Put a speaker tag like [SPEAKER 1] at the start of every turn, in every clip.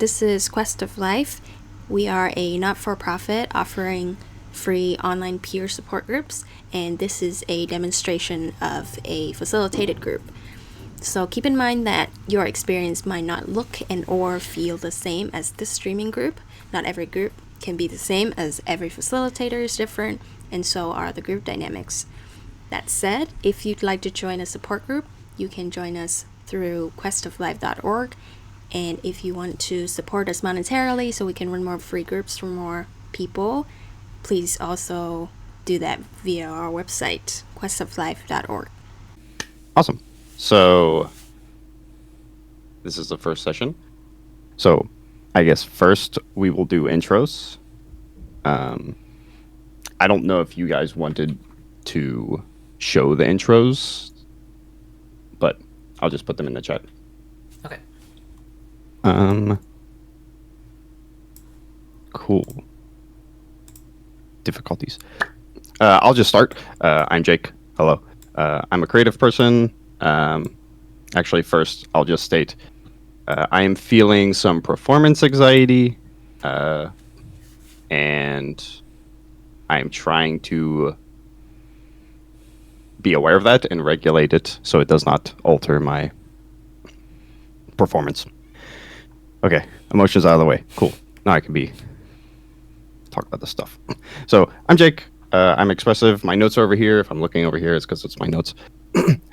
[SPEAKER 1] This is Quest of Life. We are a not-for-profit offering free online peer support groups, and this is a demonstration of a facilitated group. So keep in mind that your experience might not look and or feel the same as this streaming group. Not every group can be the same, as every facilitator is different, and so are the group dynamics. That said, if you'd like to join a support group, you can join us through questoflife.org. And if you want to support us monetarily so we can run more free groups for more people, please also do that via our website, questoflife.org.
[SPEAKER 2] Awesome. So this is the first session. So I guess first we will do intros. I don't know if you guys wanted to show the intros, but I'll just put them in the chat.
[SPEAKER 3] Okay.
[SPEAKER 2] Cool. Difficulties. I'll just start. I'm Jake. Hello. I'm a creative person. Actually, first, I'll just state I am feeling some performance anxiety, and I'm trying to be aware of that and regulate it so it does not alter my performance. Okay, emotions out of the way. Cool. Now I can talk about this stuff. So I'm Jake. I'm expressive. My notes are over here. If I'm looking over here, it's because it's my notes.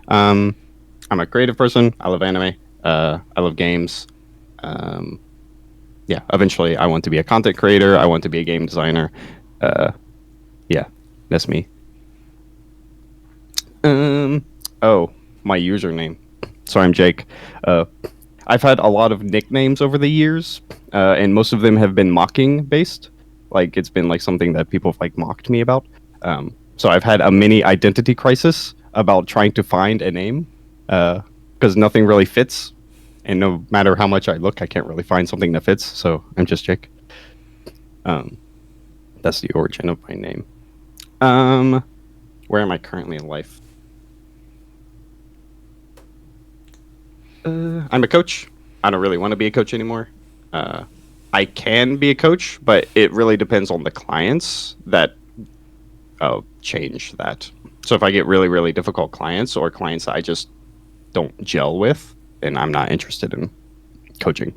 [SPEAKER 2] I'm a creative person. I love anime. I love games. Yeah, eventually I want to be a content creator. I want to be a game designer. Yeah, that's me. Oh, my username. So I'm Jake. I've had a lot of nicknames over the years, and most of them have been mocking based. Like it's been like something that people have like mocked me about. So I've had a mini identity crisis about trying to find a name, because nothing really fits, and no matter how much I look, I can't really find something that fits. So I'm just Jake. That's the origin of my name. Where am I currently in life? I'm a coach. I don't really want to be a coach anymore. I can be a coach, but it really depends on the clients that change that. So if I get really, really difficult clients or clients that I just don't gel with, then I'm not interested in coaching.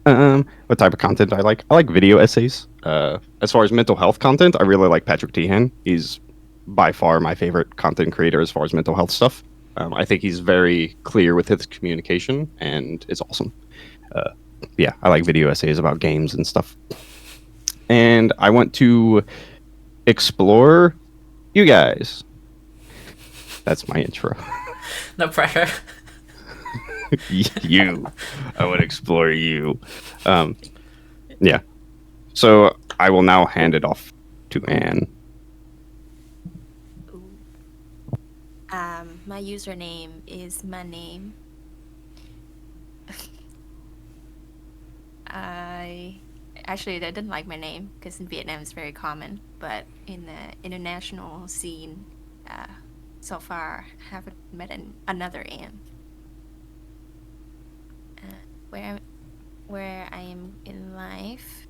[SPEAKER 2] What type of content I like? I like video essays. As far as mental health content, I really like Patrick Teehan. He's by far my favorite content creator as far as mental health stuff. I think he's very clear with his communication, and it's awesome. Yeah, I like video essays about games and stuff. And I want to explore you guys. That's my intro.
[SPEAKER 3] No pressure.
[SPEAKER 2] You. I would explore you. Yeah. So I will now hand it off to Anne.
[SPEAKER 1] My username is my name. I didn't like my name because in Vietnam it's very common, but in the international scene, so far I haven't met another Anne. Where I am in life,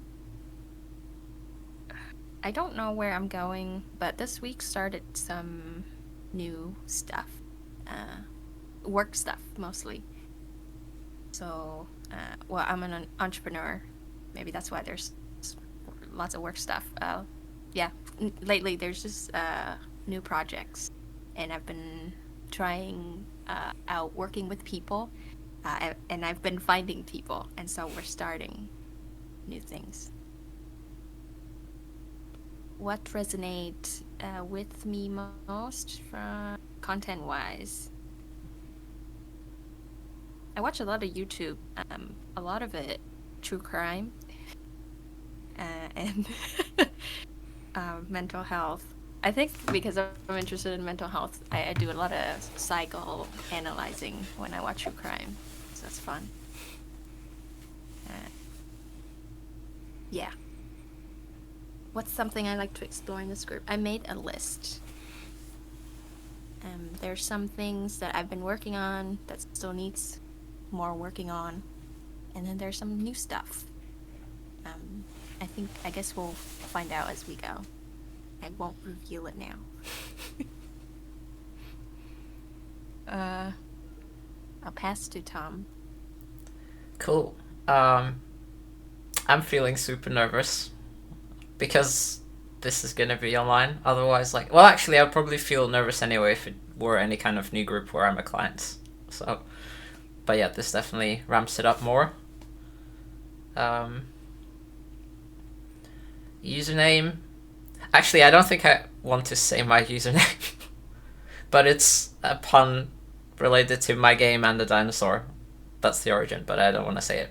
[SPEAKER 1] I don't know where I'm going, but this week started some new stuff, work stuff mostly. So, well, I'm an entrepreneur. Maybe that's why there's lots of work stuff. Yeah, lately there's just new projects, and I've been trying out working with people, and I've been finding people, and so we're starting new things. What resonates with me most from content-wise? I watch a lot of YouTube, a lot of it true crime, and mental health. I think because I'm interested in mental health, I do a lot of psychoanalyzing when I watch true crime, so that's fun. Yeah. What's something I like to explore in this group? I made a list. There's some things that I've been working on that still needs more working on. And then there's some new stuff. I guess we'll find out as we go. I won't reveal it now. I'll pass to Tom.
[SPEAKER 3] Cool. I'm feeling super nervous because this is gonna be online. Otherwise, like, well, actually, I'd probably feel nervous anyway if it were any kind of new group where I'm a client. So, but yeah, this definitely ramps it up more. Username. Actually, I don't think I want to say my username, but it's a pun related to my game and the dinosaur. That's the origin, but I don't want to say it.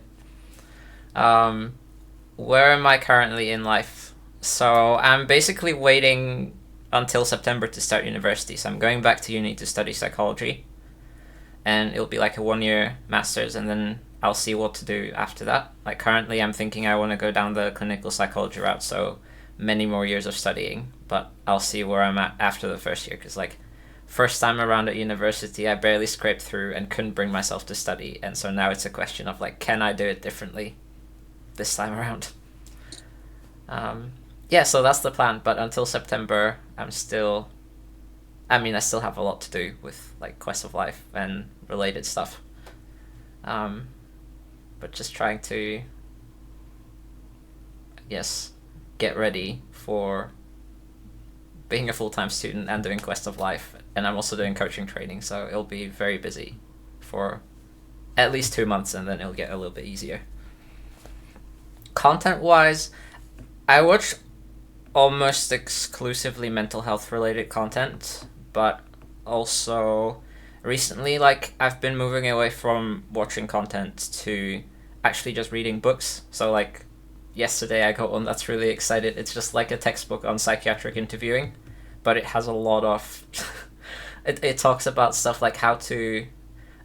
[SPEAKER 3] Where am I currently in life? So I'm basically waiting until September to start university. So I'm going back to uni to study psychology, and it'll be like a 1 year master's, and then I'll see what to do after that. Like currently, I'm thinking I want to go down the clinical psychology route, so many more years of studying. But I'll see where I'm at after the first year, because like first time around at university, I barely scraped through and couldn't bring myself to study, and so now it's a question of like, can I do it differently this time around? Yeah, so that's the plan. But until September, I still have a lot to do with like Quest of Life and related stuff. But just trying to, yes, get ready for being a full-time student and doing Quest of Life. And I'm also doing coaching training, so it'll be very busy for at least 2 months, and then it'll get a little bit easier. Content-wise, I watch almost exclusively mental health related content, but also recently, like, I've been moving away from watching content to actually just reading books. So like yesterday I got one that's really excited. It's just like a textbook on psychiatric interviewing, but it has a lot of it talks about stuff like how to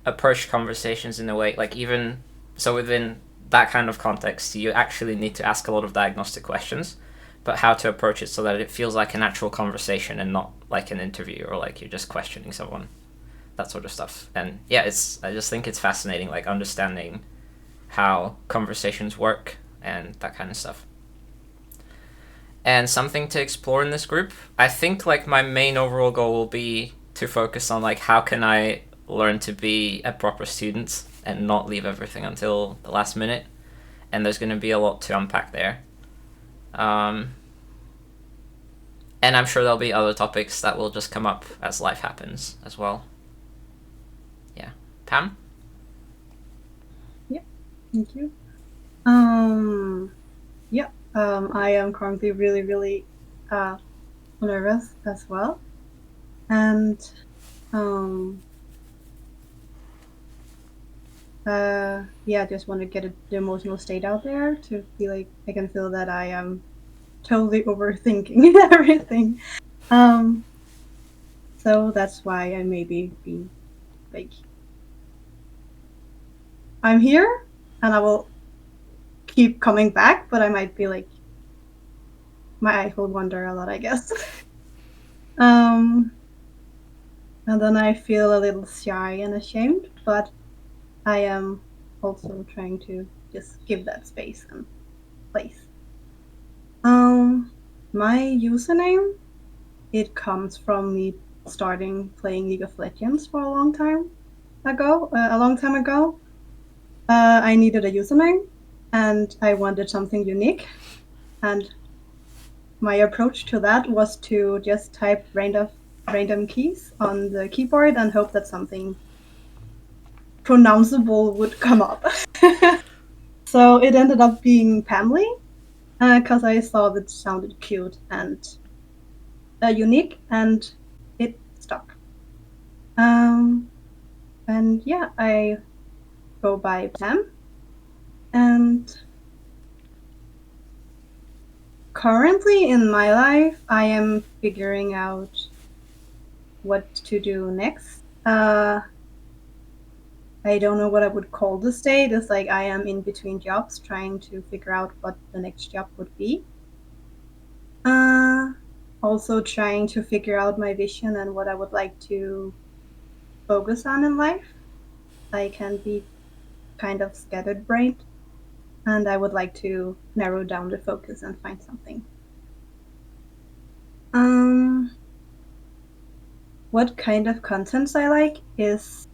[SPEAKER 3] approach conversations in a way, like, even so within that kind of context you actually need to ask a lot of diagnostic questions, but how to approach it so that it feels like an actual conversation and not like an interview or like you're just questioning someone, that sort of stuff. And yeah, I just think it's fascinating, like understanding how conversations work and that kind of stuff. And something to explore in this group, I think like my main overall goal will be to focus on like how can I learn to be a proper student and not leave everything until the last minute. And there's going to be a lot to unpack there. And I'm sure there'll be other topics that will just come up as life happens as well. Yeah. Pam?
[SPEAKER 4] Thank you. I am currently really, really nervous as well. And I just want to get the emotional state out there to be like, I can feel that I am totally overthinking everything. So that's why I maybe be like, I'm here and I will keep coming back, but I might be like, my eyes will wander a lot, I guess. And then I feel a little shy and ashamed, but I am also trying to just give that space and place. My username, it comes from me starting playing League of Legends for a long time ago. I needed a username and I wanted something unique, and my approach to that was to just type random keys on the keyboard and hope that something pronounceable would come up. So it ended up being Pamly, because I thought it sounded cute and unique, and it stuck. And yeah, I go by Pam, and currently in my life, I am figuring out what to do next. I don't know what I would call the state. It's like I am in between jobs, trying to figure out what the next job would be. Also trying to figure out my vision and what I would like to focus on in life. I can be kind of scattered brained, and I would like to narrow down the focus and find something. What kind of contents I like is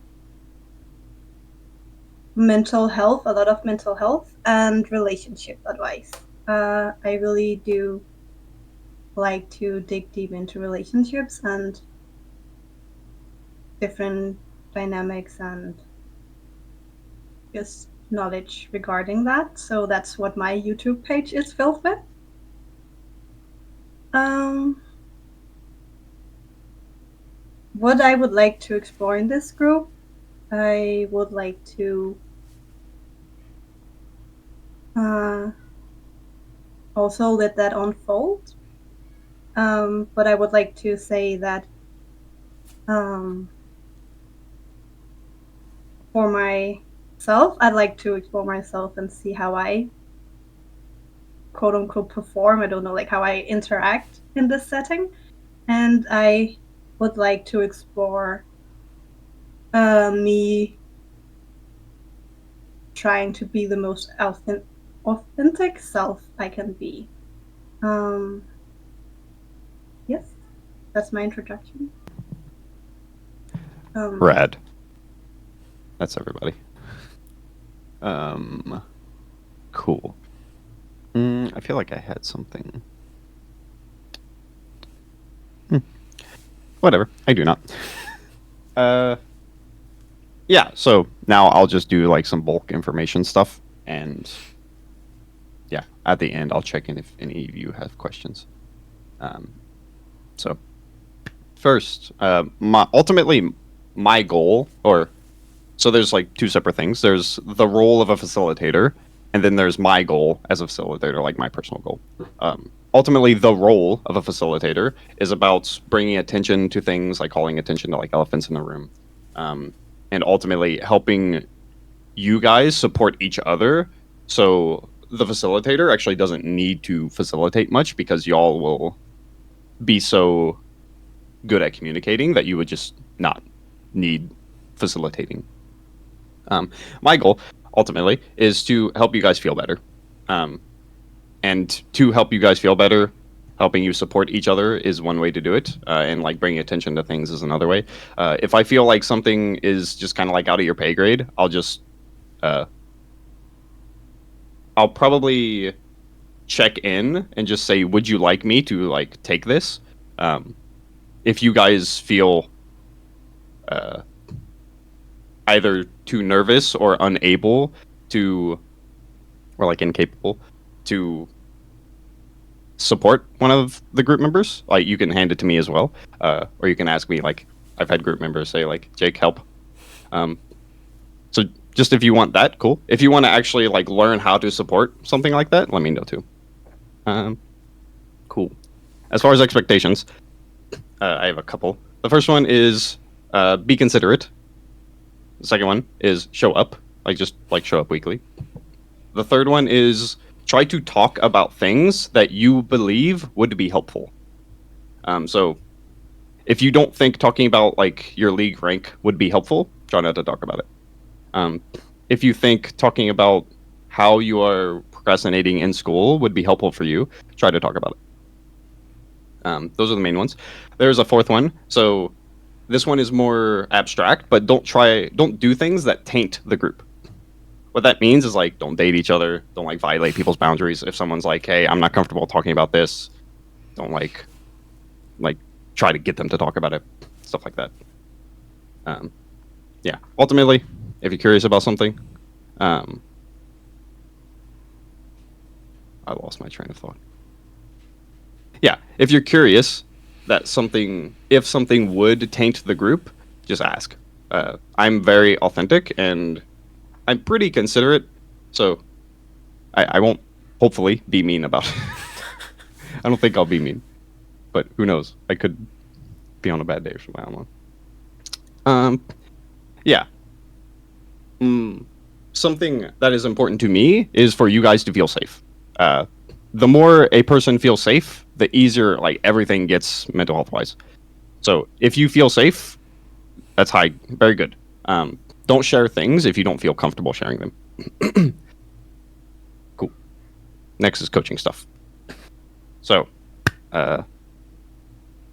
[SPEAKER 4] mental health, a lot of mental health, and relationship advice. I really do like to dig deep into relationships and different dynamics and just knowledge regarding that. So that's what my YouTube page is filled with. What I would like to explore in this group, I would like to also let that unfold. But I would like to say that for myself, I'd like to explore myself and see how I quote unquote perform. I don't know, like how I interact in this setting. And I would like to explore me trying to be the most authentic self I can be. Yes, that's my introduction.
[SPEAKER 2] Rad. That's everybody. Cool. I feel like I had something. Whatever. I do not. Yeah, so now I'll just do like some bulk information stuff, and yeah, at the end I'll check in if any of you have questions. So first, ultimately my goal, so there's like two separate things. There's the role of a facilitator, and then there's my goal as a facilitator, like my personal goal. Ultimately, the role of a facilitator is about bringing attention to things, like calling attention to like elephants in the room, and ultimately helping you guys support each other. So the facilitator actually doesn't need to facilitate much because y'all will be so good at communicating that you would just not need facilitating. My goal ultimately is to help you guys feel better. And to help you guys feel better, helping you support each other is one way to do it, and like bringing attention to things is another way. If I feel like something is just kind of like out of your pay grade, I'll just I'll probably check in and just say, would you like me to like take this? If you guys feel either too nervous or unable to, or like incapable to support one of the group members, like you can hand it to me as well, or you can ask me. Like I've had group members say like, Jake, help. So just if you want that, cool. If you want to actually like learn how to support something like that, let me know too. Cool. As far as expectations, I have a couple. The first one is be considerate. The second one is show up, just show up weekly. The third one is try to talk about things that you believe would be helpful. So if you don't think talking about like your league rank would be helpful, try not to talk about it. If you think talking about how you are procrastinating in school would be helpful for you, try to talk about it. Those are the main ones. There's a fourth one. So this one is more abstract, but don't do things that taint the group. What that means is like, don't date each other. Don't like violate people's boundaries. If someone's like, hey, I'm not comfortable talking about this, don't like try to get them to talk about it. Stuff like that. Yeah. Ultimately, if you're curious about something, I lost my train of thought. Yeah. If you're curious that if something would taint the group, just ask. I'm very authentic and I'm pretty considerate, so I won't hopefully be mean about it. I don't think I'll be mean, but who knows? I could be on a bad day or something. I don't know. Yeah. Something that is important to me is for you guys to feel safe. The more a person feels safe, the easier everything gets mental health wise. So if you feel safe, that's very good. don't share things if you don't feel comfortable sharing them. Cool. Next is coaching stuff. So,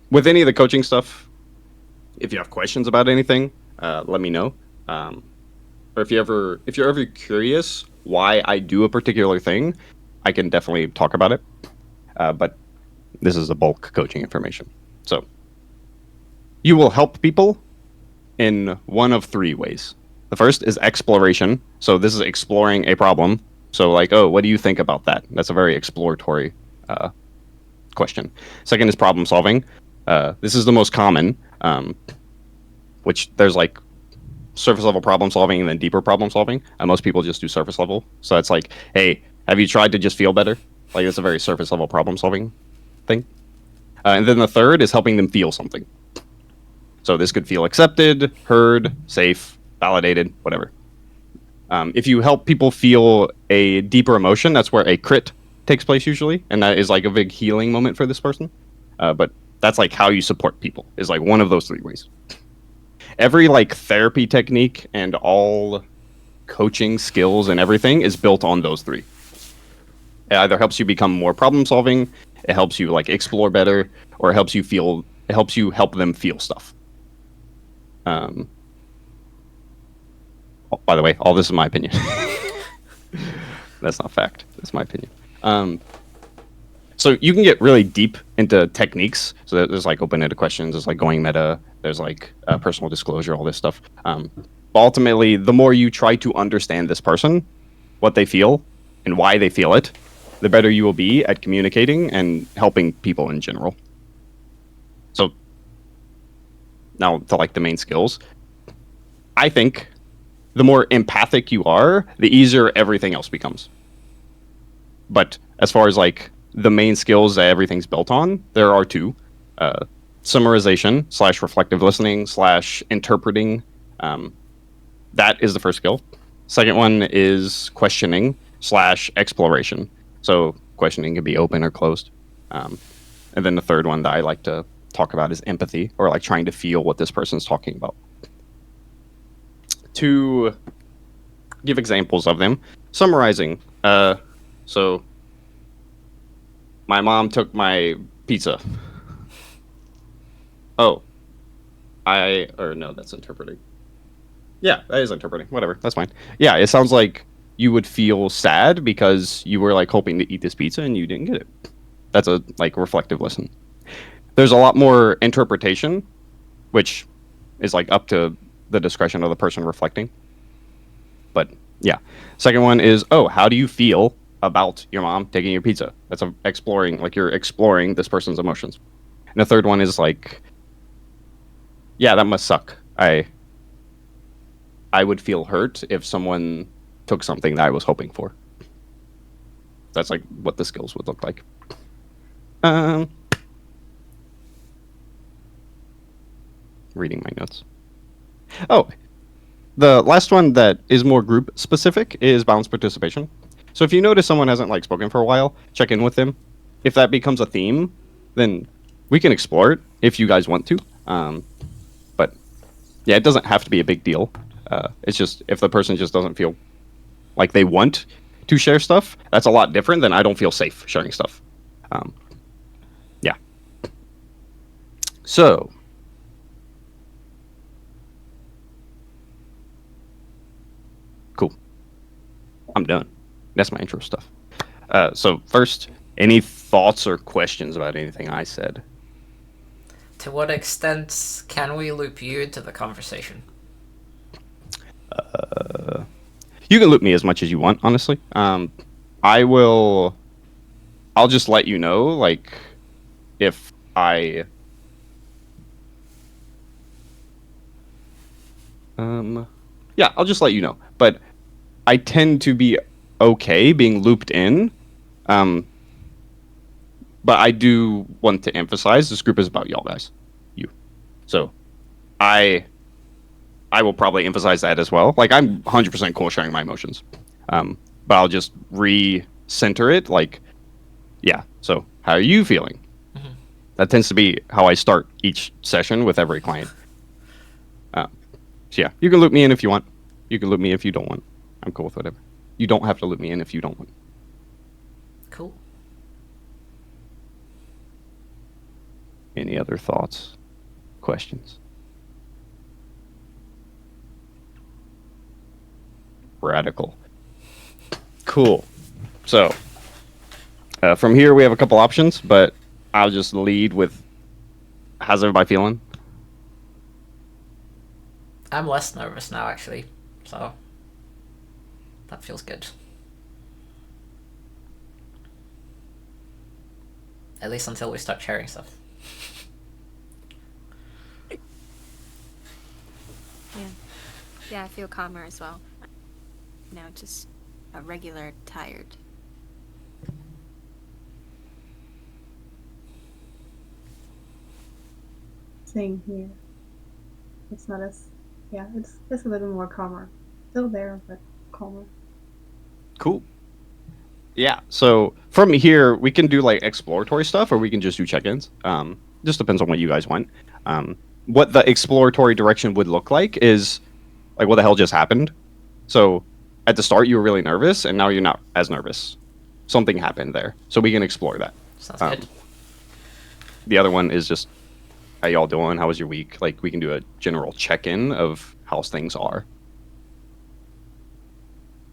[SPEAKER 2] with any of the coaching stuff, if you have questions about anything, let me know. Or if you're ever curious why I do a particular thing, I can definitely talk about it. But this is a bulk coaching information. So, you will help people in one of three ways. The first is exploration. So this is exploring a problem. So like, oh, what do you think about that? That's a very exploratory question. Second is problem solving. This is the most common, which there's like surface level problem solving and then deeper problem solving. And most people just do surface level. So it's like, hey, have you tried to just feel better? Like it's a very surface level problem solving thing. And then the third is helping them feel something. So this could feel accepted, heard, safe, validated, whatever. If you help people feel a deeper emotion, that's where a crit takes place usually, and that is like a big healing moment for this person. But that's like how you support people, is like one of those three ways. Every like therapy technique and all coaching skills and everything is built on those three. It either helps you become more problem solving, it helps you like explore better, or it helps you help them feel stuff. By the way, all this is my opinion. That's not fact. That's my opinion. So you can get really deep into techniques. So there's like open-ended questions. There's like going meta. There's like personal disclosure, all this stuff. But ultimately, the more you try to understand this person, what they feel, and why they feel it, the better you will be at communicating and helping people in general. So now to like the main skills. I think the more empathic you are, the easier everything else becomes. But as far as like the main skills that everything's built on, there are two. Summarization / reflective listening / interpreting. That is the first skill. Second one is questioning / exploration. So questioning can be open or closed. And then the third one that I like to talk about is empathy, or like trying to feel what this person's talking about. To give examples of them, summarizing. So my mom took my pizza. Oh, no, that's interpreting. Yeah, that is interpreting. Whatever, that's fine. Yeah, it sounds like you would feel sad because you were like hoping to eat this pizza and you didn't get it. That's a like reflective listen. There's a lot more interpretation, which is like up to the discretion of the person reflecting. But yeah. Second one is, oh, how do you feel about your mom taking your pizza? That's exploring, like you're exploring this person's emotions. And the third one is like, yeah, that must suck. I would feel hurt if someone took something that I was hoping for. That's like what the skills would look like. Reading my notes. Oh, the last one that is more group specific is balanced participation. So if you notice someone hasn't like spoken for a while, check in with them. If that becomes a theme, then we can explore it if you guys want to. But yeah, it doesn't have to be a big deal. It's just if the person just doesn't feel like they want to share stuff, that's a lot different than I don't feel safe sharing stuff. Yeah. So cool. I'm done. That's my intro stuff. So first, any thoughts or questions about anything I said?
[SPEAKER 3] To what extent can we loop you into the conversation?
[SPEAKER 2] You can loop me as much as you want, honestly. I'll just let you know, like, if I... yeah, I'll just let you know. But I tend to be okay being looped in. But I do want to emphasize this group is about y'all guys. You. So I will probably emphasize that as well. Like, I'm 100% cool sharing my emotions. But I'll just re-center it. Like, yeah, so how are you feeling? Mm-hmm. That tends to be how I start each session with every client. So yeah, you can loop me in if you want. You can loop me if you don't want. I'm cool with whatever. You don't have to loop me in if you don't want.
[SPEAKER 3] Cool.
[SPEAKER 2] Any other thoughts? Questions? Radical. Cool. So, from here we have a couple options, but I'll just lead with, how's everybody feeling?
[SPEAKER 3] I'm less nervous now, actually, so that feels good. At least until we start sharing stuff.
[SPEAKER 1] Yeah, I feel calmer as well. Now just a regular tired.
[SPEAKER 4] Same here. It's not as, yeah, it's a little more calmer. Still there, but calmer.
[SPEAKER 2] Cool. Yeah, so from here we can do like exploratory stuff, or we can just do check-ins. Just depends on what you guys want. What the exploratory direction would look like is like, what the hell just happened? So at the start you were really nervous, and now you're not as nervous. Something happened there, so we can explore that.
[SPEAKER 3] Sounds good.
[SPEAKER 2] The other one is just, how y'all doing? How was your week? Like, we can do a general check-in of how things are.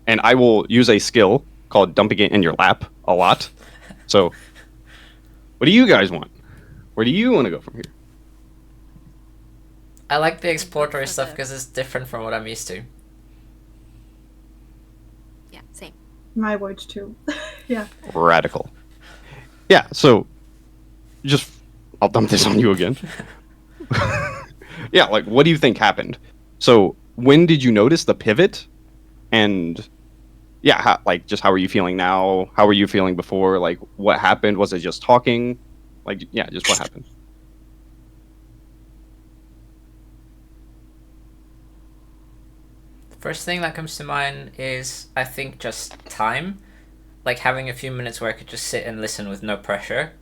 [SPEAKER 2] And I will use a skill called dumping it in your lap a lot. So, what do you guys want? Where do you want to go from here?
[SPEAKER 3] I like the exploratory stuff because it's different from what I'm used to.
[SPEAKER 1] Yeah, same.
[SPEAKER 4] My words too. Yeah.
[SPEAKER 2] Radical. Yeah, so just, I'll dump this on you again. Yeah, like, what do you think happened? So, when did you notice the pivot? And yeah, how are you feeling now? How were you feeling before? Like, what happened? Was it just talking? Like, yeah, just what happened?
[SPEAKER 3] First thing that comes to mind is, I think, just time. Like having a few minutes where I could just sit and listen with no pressure.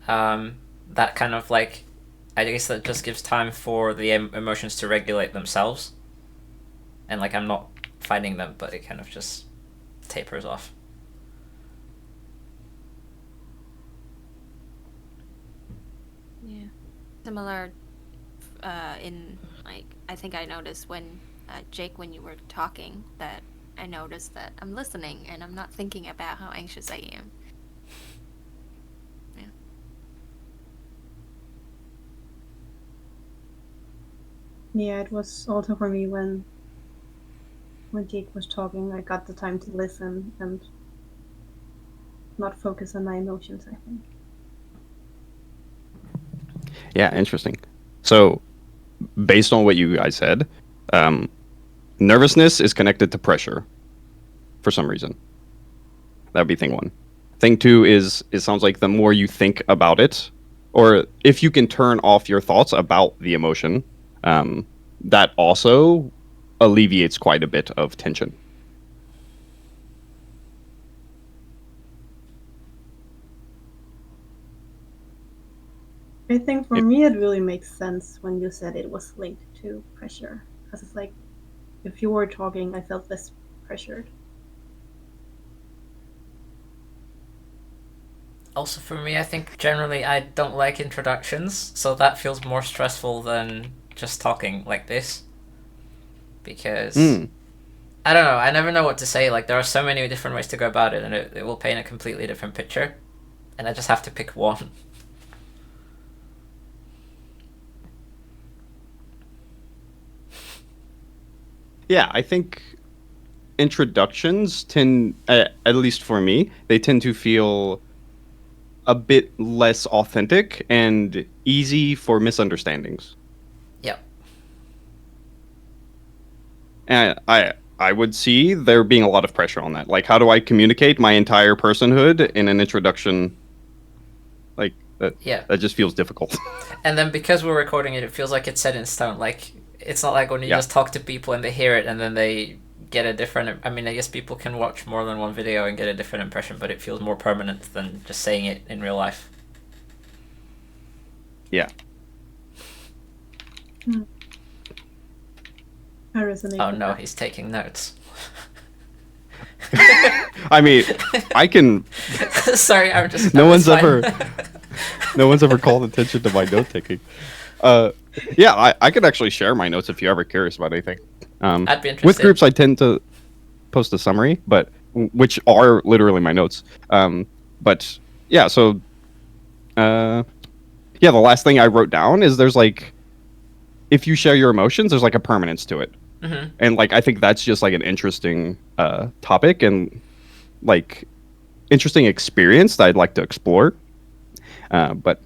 [SPEAKER 3] That kind of like, I guess that just gives time for the emotions to regulate themselves. And like, I'm not fighting them, but it kind of just tapers off.
[SPEAKER 1] Yeah. Similar in, like, I think I noticed when, Jake, when you were talking, that I noticed that I'm listening and I'm not thinking about how anxious I am. Yeah.
[SPEAKER 4] Yeah, it was also for me when Jake was talking, I got the time to listen and not focus on my emotions, I think.
[SPEAKER 2] Yeah, interesting. So, based on what you guys said, nervousness is connected to pressure for some reason. That would be thing one. Thing two is, it sounds like the more you think about it, or if you can turn off your thoughts about the emotion, that also alleviates quite a bit of tension.
[SPEAKER 4] I think for me it really makes sense when you said it was linked to pressure. Because it's like, if you were talking, I felt less pressured.
[SPEAKER 3] Also for me, I think generally I don't like introductions, so that feels more stressful than just talking like this. Because, I don't know, I never know what to say. Like, there are so many different ways to go about it, and it will paint a completely different picture. And I just have to pick one.
[SPEAKER 2] Yeah, I think introductions tend, at least for me, they tend to feel a bit less authentic and easy for misunderstandings.
[SPEAKER 3] Yep.
[SPEAKER 2] And I would see there being a lot of pressure on that. Like, how do I communicate my entire personhood in an introduction? Like, that just feels difficult.
[SPEAKER 3] And then because we're recording it, it feels like it's set in stone. Like, it's not like when you just talk to people and they hear it and then they get a different... I mean, I guess people can watch more than one video and get a different impression, but it feels more permanent than just saying it in real life.
[SPEAKER 2] Yeah.
[SPEAKER 4] I resonate
[SPEAKER 3] Oh
[SPEAKER 4] with
[SPEAKER 3] no,
[SPEAKER 4] that.
[SPEAKER 3] he's taking notes.
[SPEAKER 2] I mean, I can.
[SPEAKER 3] Sorry, I'm just.
[SPEAKER 2] No
[SPEAKER 3] no,
[SPEAKER 2] one's
[SPEAKER 3] it's fine.
[SPEAKER 2] no one's ever called attention to my note taking. Yeah, I could actually share my notes if you're ever curious about anything.
[SPEAKER 3] I'd be
[SPEAKER 2] With
[SPEAKER 3] interested.
[SPEAKER 2] groups, I tend to post a summary, but which are literally my notes. But yeah, so yeah, the last thing I wrote down is there's like, if you share your emotions, there's like a permanence to it, and like I think that's just like an interesting topic and like interesting experience that I'd like to explore. But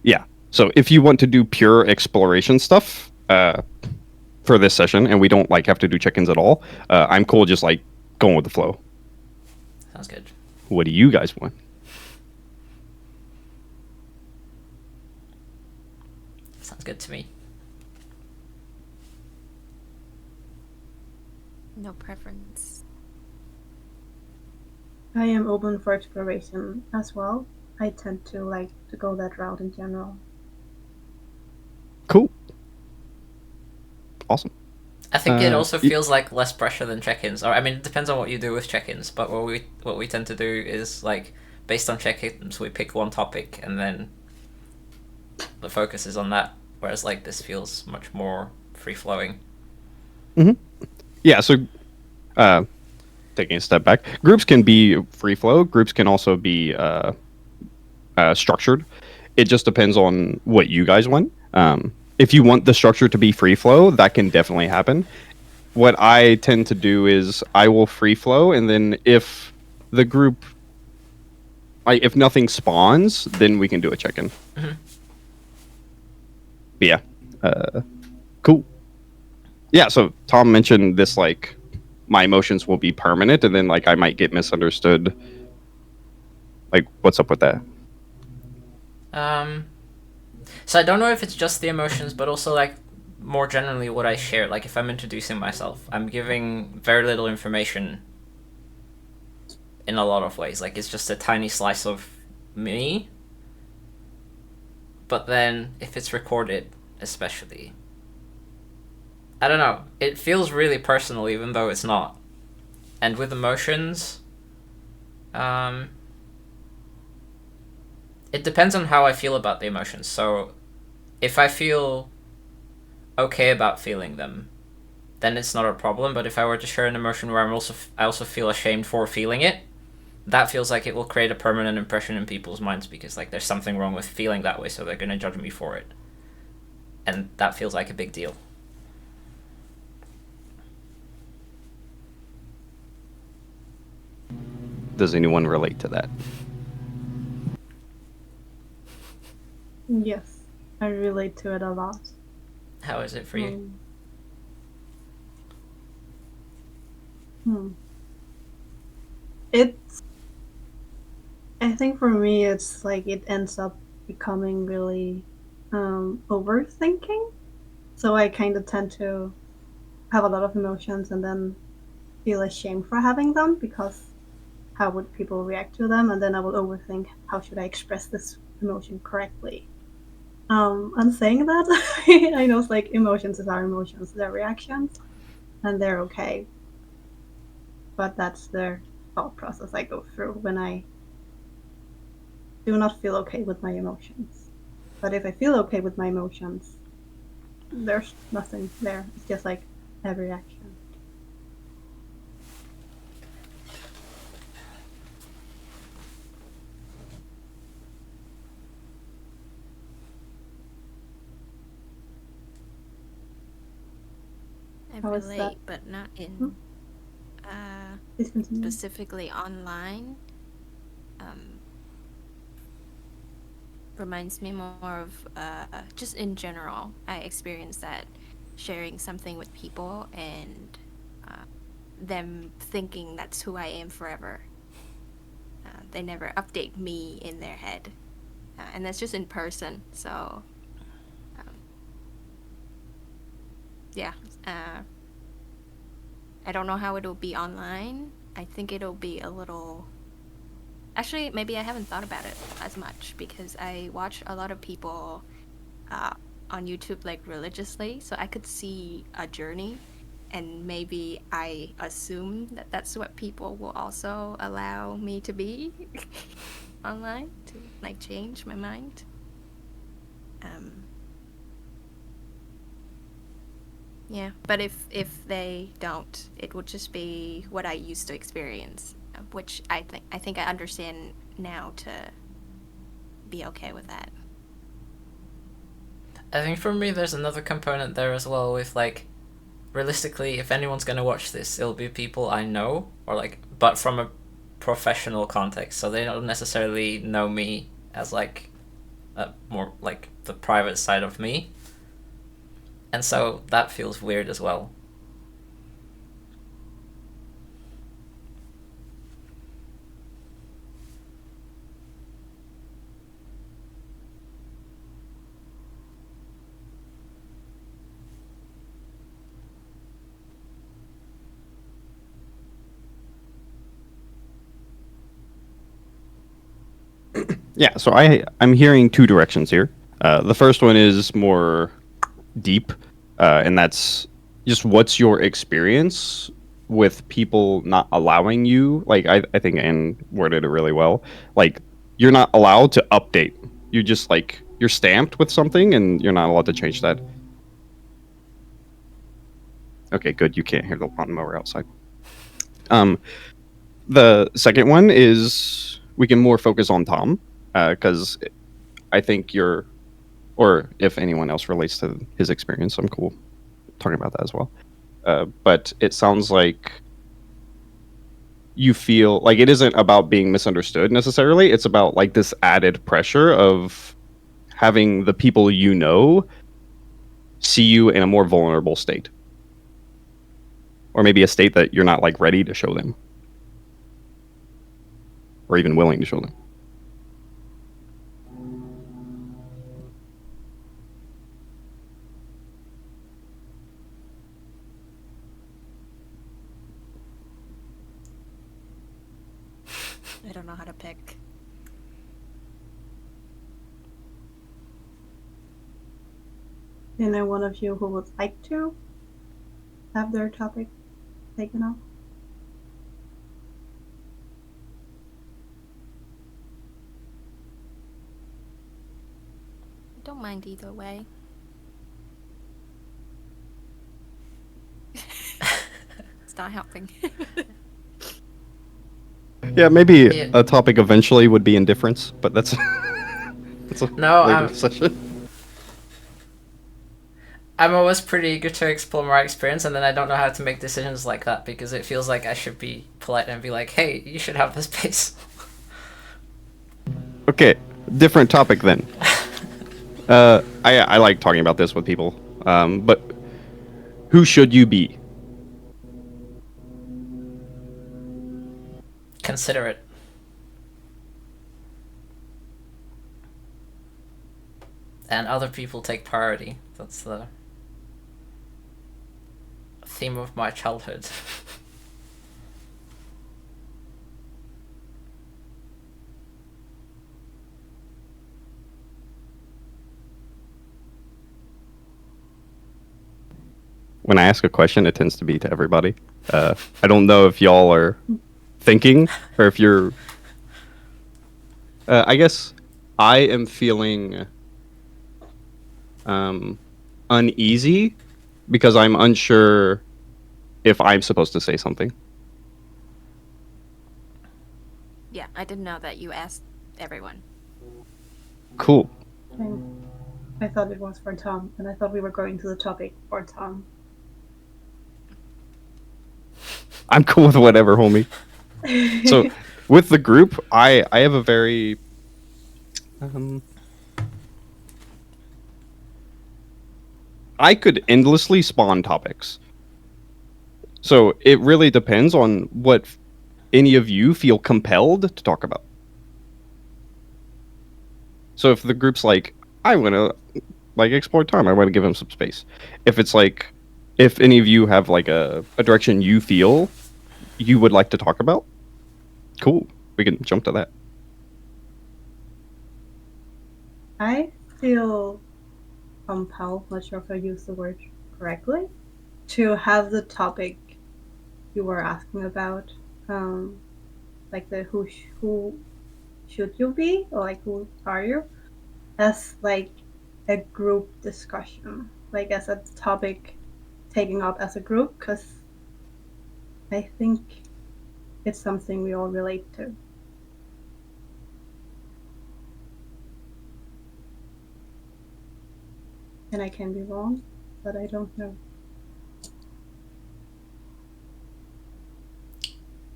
[SPEAKER 2] yeah, so if you want to do pure exploration stuff for this session, and we don't like have to do check-ins at all, I'm cool just like going with the flow.
[SPEAKER 3] Sounds good.
[SPEAKER 2] What do you guys want?
[SPEAKER 3] Sounds good to me.
[SPEAKER 1] No preference.
[SPEAKER 4] I am open for exploration as well. I tend to like to go that route in general.
[SPEAKER 2] Cool. Awesome.
[SPEAKER 3] I think it also feels like less pressure than check-ins. Or I mean, it depends on what you do with check-ins. But what we tend to do is like based on check-ins, we pick one topic and then the focus is on that. Whereas like this feels much more free-flowing.
[SPEAKER 2] Yeah, so taking a step back, groups can be free flow. Groups can also be structured. It just depends on what you guys want. If you want the structure to be free flow, that can definitely happen. What I tend to do is I will free flow, and then if the group, if nothing spawns, then we can do a check-in. But yeah, cool. Yeah, so Tom mentioned this, like, my emotions will be permanent, and then, like, I might get misunderstood. Like, what's up with that?
[SPEAKER 3] So I don't know if it's just the emotions, but also like more generally what I share. Like if I'm introducing myself, I'm giving very little information in a lot of ways. Like it's just a tiny slice of me. But then if it's recorded, especially, I don't know, it feels really personal even though it's not. And with emotions, it depends on how I feel about the emotions. So if I feel okay about feeling them, then it's not a problem. But if I were to share an emotion where I also feel ashamed for feeling it, that feels like it will create a permanent impression in people's minds because like there's something wrong with feeling that way, so they're going to judge me for it. And that feels like a big deal.
[SPEAKER 2] Does anyone relate to that?
[SPEAKER 4] Yes, I relate to it a lot.
[SPEAKER 3] How is it for you?
[SPEAKER 4] It's, I think for me, it's like it ends up becoming really overthinking. So I kind of tend to have a lot of emotions and then feel ashamed for having them because how would people react to them? And then I will overthink, how should I express this emotion correctly? And saying that, I know it's like emotions are emotions, they're reactions, and they're okay. But that's the thought process I go through when I do not feel okay with my emotions. But if I feel okay with my emotions, there's nothing there. It's just like a reaction.
[SPEAKER 1] I
[SPEAKER 4] How is that?
[SPEAKER 1] relate, but not in
[SPEAKER 4] Please continue.
[SPEAKER 1] specifically online. Reminds me more of just in general. I experienced that sharing something with people and them thinking that's who I am forever. They never update me in their head, and that's just in person. So, yeah. I don't know how it'll be online. I think it'll be a little... Actually, maybe I haven't thought about it as much because I watch a lot of people on YouTube like religiously, so I could see a journey, and maybe I assume that that's what people will also allow me to be online, to like change my mind. Yeah, but if they don't, it would just be what I used to experience, which I think I understand now to be okay with that.
[SPEAKER 3] I think for me, there's another component there as well with like, realistically, if anyone's gonna watch this, it'll be people I know or like, but from a professional context, so they don't necessarily know me as like, more like the private side of me, and so that feels weird as well.
[SPEAKER 2] Yeah, so I'm hearing two directions here. The first one is more deep, and that's just what's your experience with people not allowing you. Like I think Anne worded it really well. Like you're not allowed to update. You just like you're stamped with something, and you're not allowed to change that. Okay, good. You can't hear the lawnmower outside. The second one is we can more focus on Tom, because I think you're, or if anyone else relates to his experience, I'm cool talking about that as well. But it sounds like you feel like it isn't about being misunderstood necessarily. It's about like this added pressure of having the people you know see you in a more vulnerable state, or maybe a state that you're not like ready to show them, or even willing to show them.
[SPEAKER 1] I don't know how to pick.
[SPEAKER 4] You know, one of you who would like to have their topic taken off?
[SPEAKER 1] Don't mind either way. It's not helping.
[SPEAKER 2] Yeah, maybe
[SPEAKER 3] Yeah.
[SPEAKER 2] a topic eventually would be indifference, but that's that's a
[SPEAKER 3] No,
[SPEAKER 2] later session.
[SPEAKER 3] I'm always pretty eager to explore my experience, and then I don't know how to make decisions like that because it feels like I should be polite and be like, "Hey, you should have this space."
[SPEAKER 2] Okay, different topic then. I like talking about this with people, but who should you be?
[SPEAKER 3] Consider it. And other people take priority. That's the theme of my childhood.
[SPEAKER 2] When I ask a question, it tends to be to everybody. I don't know if y'all are thinking or if you're. I guess I am feeling uneasy because I'm unsure if I'm supposed to say something.
[SPEAKER 1] Yeah, I didn't know that you asked everyone.
[SPEAKER 2] Cool.
[SPEAKER 4] I thought it was for Tom, and I thought we were going to the topic for Tom.
[SPEAKER 2] I'm cool with whatever, homie. So with the group, I have a very I could endlessly spawn topics. So it really depends on what any of you feel compelled to talk about. So if the group's like, I want to like explore Tom, I want to give him some space. If it's like, if any of you have like a direction you feel you would like to talk about, cool, we can jump to that.
[SPEAKER 4] I feel compelled, not sure if I use the word correctly, to have the topic you were asking about, like the who should you be, or like who are you, as like a group discussion, like as a topic taken up as a group, because I think it's something we all relate to. And I can be wrong, but I don't know.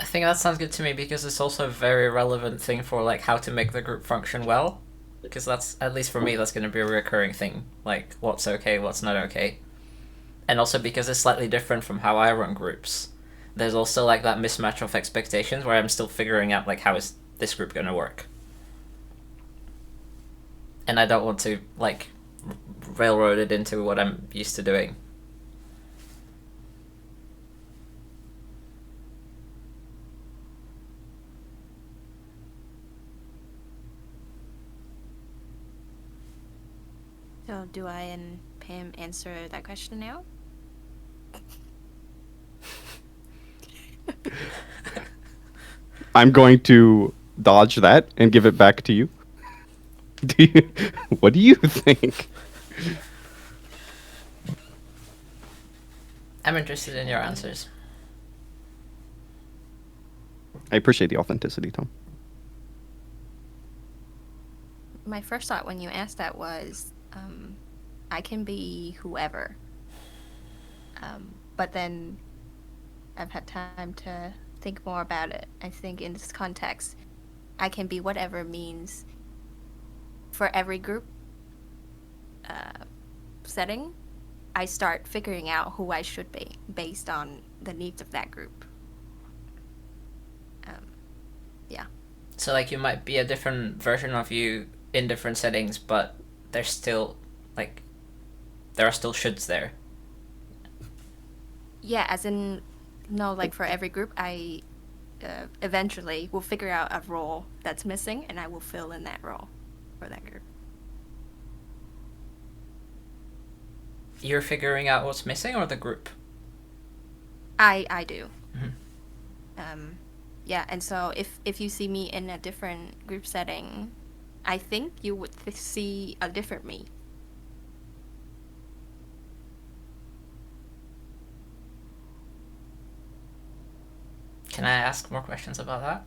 [SPEAKER 3] I think that sounds good to me because it's also a very relevant thing for like how to make the group function well. Because that's, at least for me, that's going to be a recurring thing. Like what's okay, what's not okay. And also because it's slightly different from how I run groups. There's also like that mismatch of expectations where I'm still figuring out like how is this group going to work. And I don't want to like railroad it into what I'm used to doing.
[SPEAKER 1] So do I and Pam answer that question now?
[SPEAKER 2] I'm going to dodge that and give it back to you. What do you think?
[SPEAKER 3] I'm interested in your answers.
[SPEAKER 2] I appreciate the authenticity, Tom.
[SPEAKER 1] My first thought when you asked that was, I can be whoever. But then I've had time to think more about it. I think in this context, I can be whatever means for every group setting, I start figuring out who I should be based on the needs of that group. Yeah.
[SPEAKER 3] So like you might be a different version of you in different settings, but there's still like there are still shoulds there.
[SPEAKER 1] Yeah, as in, no, like for every group, I eventually will figure out a role that's missing, and I will fill in that role for that group.
[SPEAKER 3] You're figuring out what's missing, or the group?
[SPEAKER 1] I do.
[SPEAKER 3] Mm-hmm.
[SPEAKER 1] Yeah, and so if you see me in a different group setting, I think you would see a different me.
[SPEAKER 3] Can I ask more questions about that?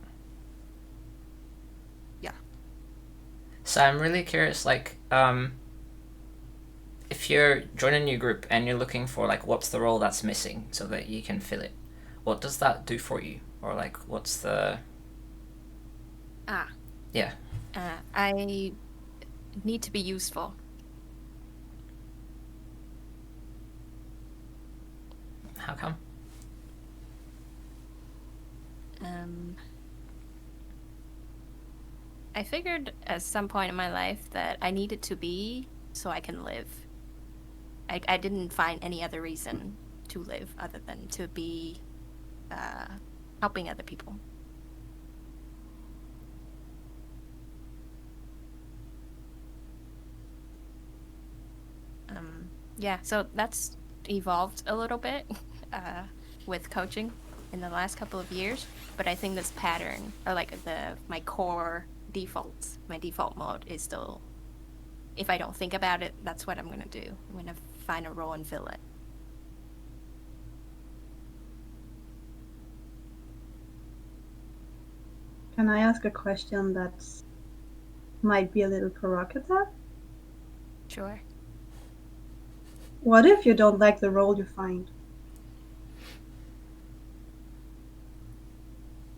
[SPEAKER 1] Yeah.
[SPEAKER 3] So I'm really curious, like, if you're joining a new group and you're looking for like what's the role that's missing so that you can fill it, what does that do for you? Or like what's the yeah.
[SPEAKER 1] I need to be useful.
[SPEAKER 3] How come?
[SPEAKER 1] I figured at some point in my life that I needed to be so I can live. I didn't find any other reason to live other than to be helping other people. Yeah, so that's evolved a little bit with coaching in the last couple of years, but I think this pattern, or like my core defaults, my default mode is still, if I don't think about it, that's what I'm gonna do. I'm gonna find a role and fill it.
[SPEAKER 4] Can I ask a question that might be a little provocative?
[SPEAKER 1] Sure.
[SPEAKER 4] What if you don't like the role you find?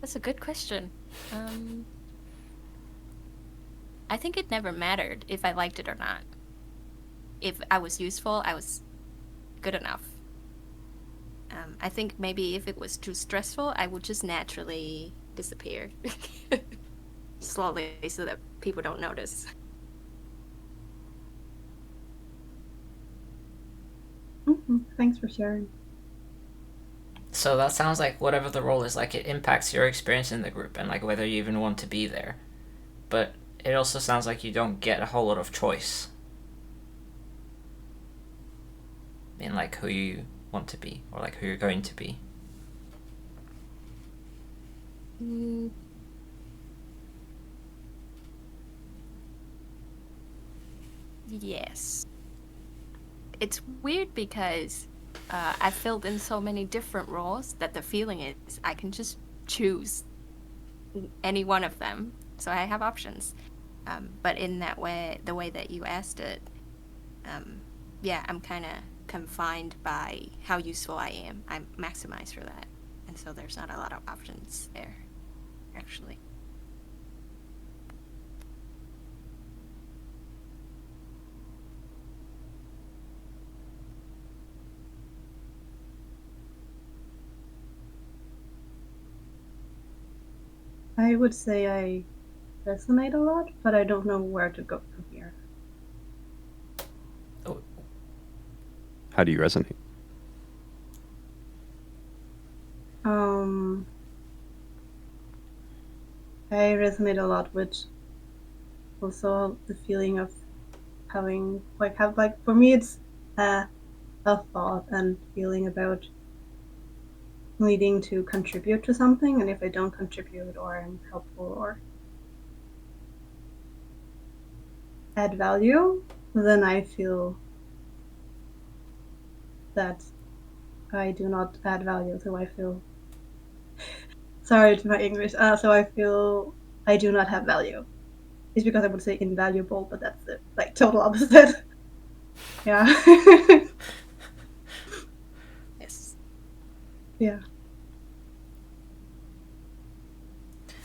[SPEAKER 1] That's a good question. I think it never mattered if I liked it or not. If I was useful, I was good enough. I think maybe if it was too stressful, I would just naturally disappear slowly so that people don't notice.
[SPEAKER 4] Thanks for sharing.
[SPEAKER 3] So that sounds like whatever the role is, like it impacts your experience in the group and like whether you even want to be there. But it also sounds like you don't get a whole lot of choice. in like who you want to be or like who you're going to be?
[SPEAKER 5] Yes. It's weird because I filled in so many different roles that the feeling is I can just choose any one of them. So I have options. But in that way, the way that you asked it, yeah, I'm kind of confined by how useful I am. I'm maximized for that. And so there's not a lot of options there, actually.
[SPEAKER 4] I would say I resonate a lot, but I don't know where to go from here.
[SPEAKER 3] Oh,
[SPEAKER 2] How do you resonate?
[SPEAKER 4] I resonate a lot with also the feeling of having for me it's a thought and feeling about needing to contribute to something, and if I don't contribute or I'm helpful or add value, then I feel that I do not add value. So I feel sorry to my English. So I feel I do not have value. It's because I would say invaluable, but that's the like total opposite. Yeah.
[SPEAKER 5] Yes.
[SPEAKER 4] Yeah.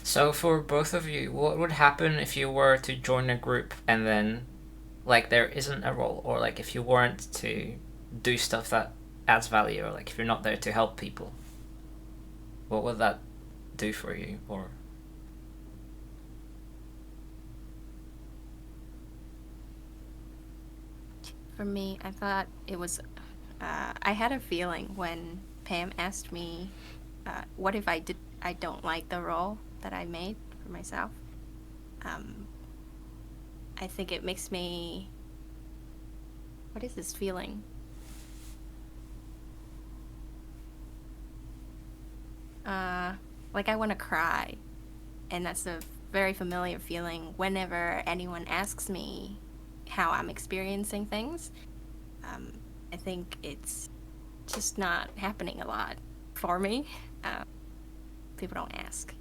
[SPEAKER 3] so for both of you, what would happen if you were to join a group and then like there isn't a role, or like if you weren't to do stuff that adds value, or like if you're not there to help people? What would that do for you? Or
[SPEAKER 5] For me, I thought it was. I had a feeling when Pam asked me, "What if I don't like the role that I made for myself?" I think it makes me. What is this feeling? Like I want to cry, and that's a very familiar feeling whenever anyone asks me how I'm experiencing things. I think it's just not happening a lot for me. People don't ask.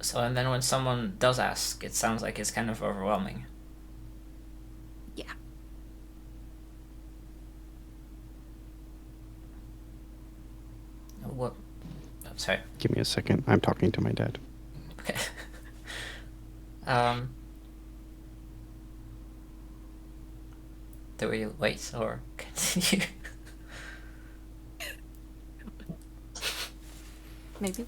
[SPEAKER 3] so, and then when someone does ask, it sounds like it's kind of overwhelming.
[SPEAKER 5] Yeah.
[SPEAKER 3] What? I'm sorry.
[SPEAKER 2] Give me a second. I'm talking to my dad.
[SPEAKER 3] Okay. um. Do we wait or continue?
[SPEAKER 5] Maybe.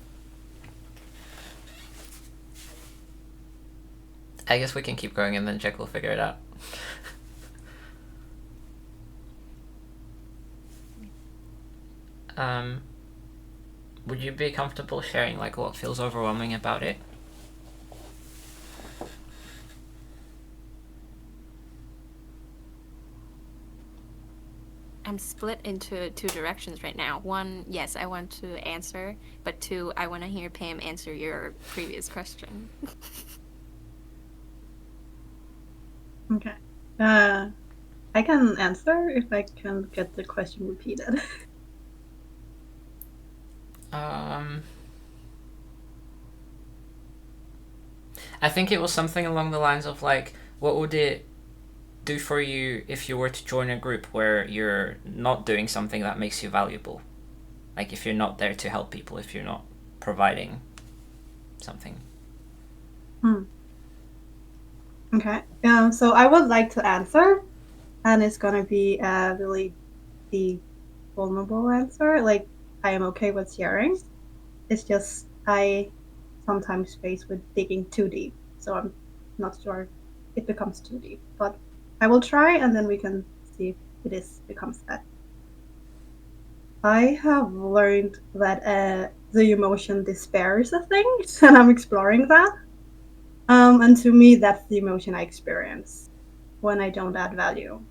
[SPEAKER 3] I guess we can keep going and then Jack will figure it out. Would you be comfortable sharing like what feels overwhelming about it?
[SPEAKER 5] I'm split into two directions right now. One, yes, I want to answer, but two, I want to hear Pam answer your previous question.
[SPEAKER 4] Okay. I can answer if I can get the question repeated.
[SPEAKER 3] I think it was something along the lines of like, what would it do for you if you were to join a group where you're not doing something that makes you valuable? Like if you're not there to help people, if you're not providing something.
[SPEAKER 4] Okay. So I would like to answer, and it's gonna be a really deep, vulnerable answer. Like I am okay with sharing. It's just I sometimes face with digging too deep, so I'm not sure it becomes too deep. But I will try, and then we can see if becomes that. I have learned that the emotion despair is a thing, and I'm exploring that. And to me, that's the emotion I experience when I don't add value.